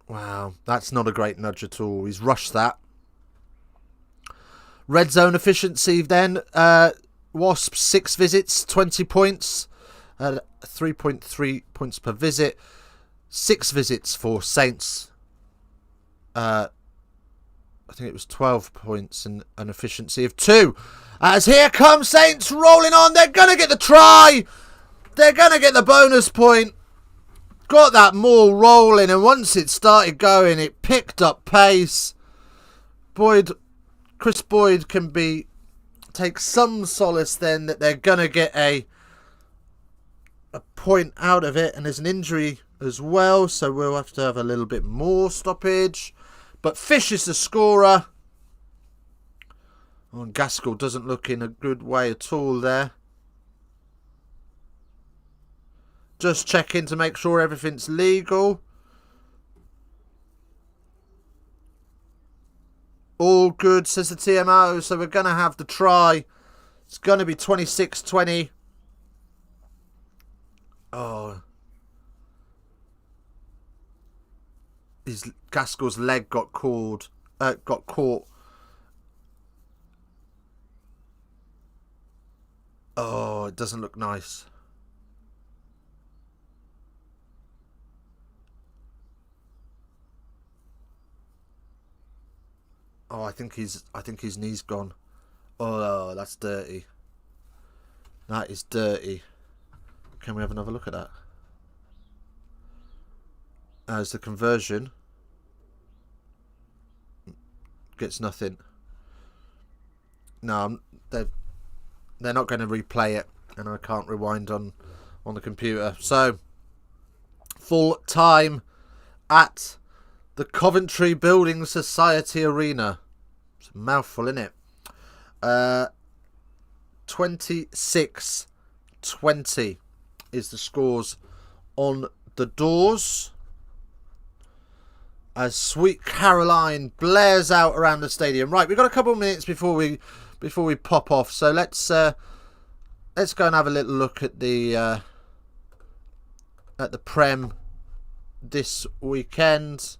Wow, that's not a great nudge at all. He's rushed that. Red zone efficiency then. Wasps 6 visits, 20 points. 3.3 points per visit. 6 visits for Saints. I think it was 12 points and an efficiency of 2. As here comes Saints rolling on. They're going to get the try. They're going to get the bonus point. Got that maul rolling, and once it started going, it picked up pace. Chris Boyd can take some solace then that they're going to get a point out of it, and there's an injury as well, so we'll have to have a little bit more stoppage. But Fish is the scorer. Oh, and Gaskell doesn't look in a good way at all there. Just checking to make sure everything's legal. All good, says the TMO. So we're going to have the try. It's going to be 26-20. Oh. Gaskell's leg got caught. Oh, it doesn't look nice. Oh, I think his knee's gone. Oh, that's dirty. That is dirty. Can we have another look at that? As the conversion gets nothing. No, they're not going to replay it, and I can't rewind on the computer. So, full time at the Coventry Building Society Arena. It's a mouthful, isn't it? 26-20 is the scores on the doors. As Sweet Caroline blares out around the stadium. Right, we've got a couple of minutes before we pop off. So let's go and have a little look at the Prem this weekend.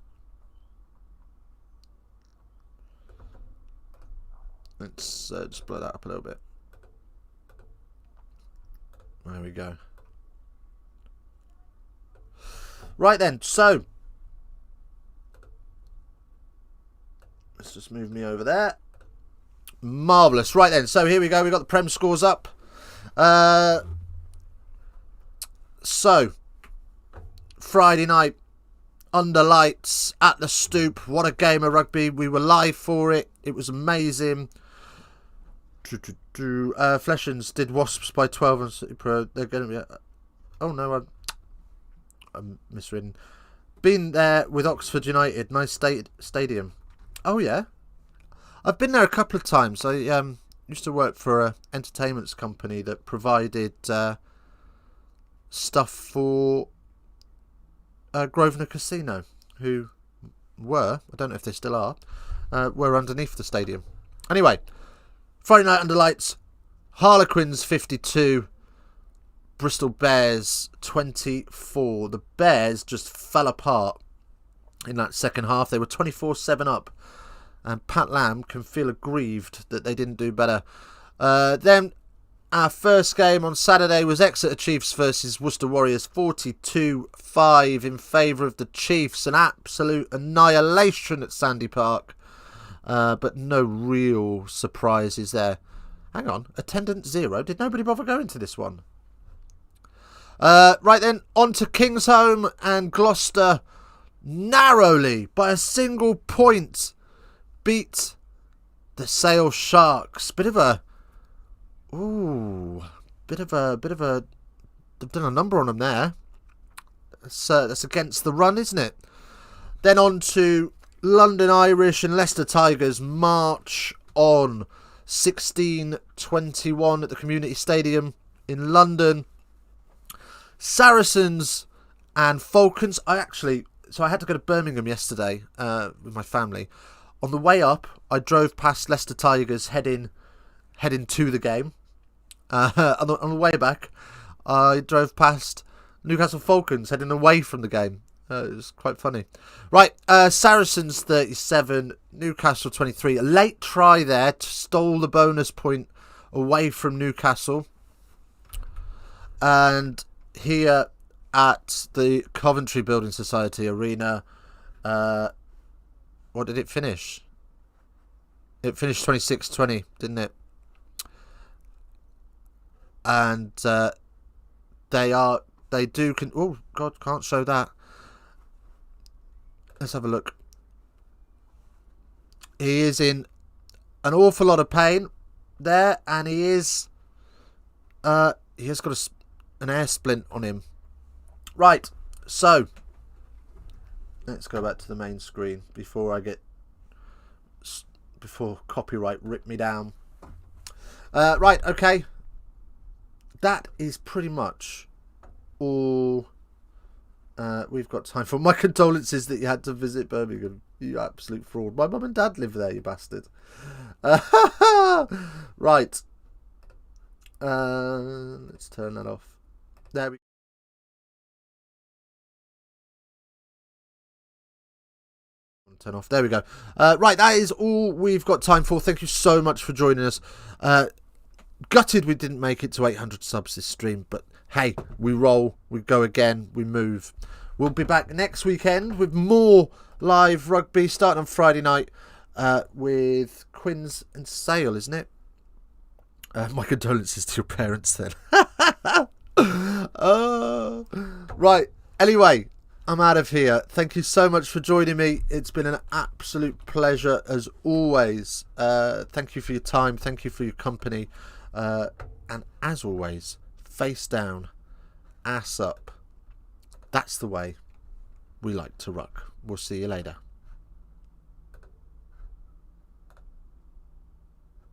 Let's just blow that up a little bit. There we go. Right then, so let's just move me over there. Marvellous. Right then, so here we go. We've got the Prem scores up. So, Friday night, under lights, at the Stoop. What a game of rugby. We were live for it. It was amazing. Fleshens did Wasps by 12 on City Pro. They're going to be... Oh, no, I'm misreading. Been there with Oxford United. Nice stadium. Oh, yeah. I've been there a couple of times. I used to work for an entertainment company that provided stuff for Grosvenor Casino, who were, I don't know if they still are, were underneath the stadium. Anyway, Friday night under lights, Harlequins 52, Bristol Bears 24. The Bears just fell apart in that second half. They were 24-7 up, and Pat Lam can feel aggrieved that they didn't do better. Then our first game on Saturday was Exeter Chiefs versus Worcester Warriors, 42-5 in favour of the Chiefs. An absolute annihilation at Sandy Park, but no real surprises there. Hang on, attendance 0. Did nobody bother going to this one? Right then, on to Kingsholm, and Gloucester narrowly, by a single point, beat the Sale Sharks. Bit of a, they've done a number on them there. That's against the run, isn't it? Then on to London Irish and Leicester Tigers march on. 16-21 at the Community Stadium in London. Saracens and Falcons. So I had to go to Birmingham yesterday with my family. On the way up, I drove past Leicester Tigers heading to the game. On the way back, I drove past Newcastle Falcons heading away from the game. It was quite funny. Right, Saracens 37, Newcastle 23. A late try there to stole the bonus point away from Newcastle. And here at the Coventry Building Society Arena, what did it finish? It finished 26-20, didn't it? And oh God, can't show that. Let's have a look. He is in an awful lot of pain there, and he has got an air splint on him. Right, so let's go back to the main screen before copyright rip me down. Right, okay. That is pretty much all we've got time for. My condolences that you had to visit Birmingham. You absolute fraud. My mum and dad live there, you bastard. Right. Let's turn that off. There we go. Turn off. There we go. Right, that is all we've got time for. Thank you so much for joining us. Gutted we didn't make it to 800 subs this stream, but hey, we roll, we go again, we move. We'll be back next weekend with more live rugby, starting on Friday night with Quins and Sale, isn't it? My condolences to your parents then. Right, anyway, I'm out of here. Thank you so much for joining me. It's been an absolute pleasure as always. Thank you for your time. Thank you for your company. And as always, face down, ass up. That's the way we like to ruck. We'll see you later.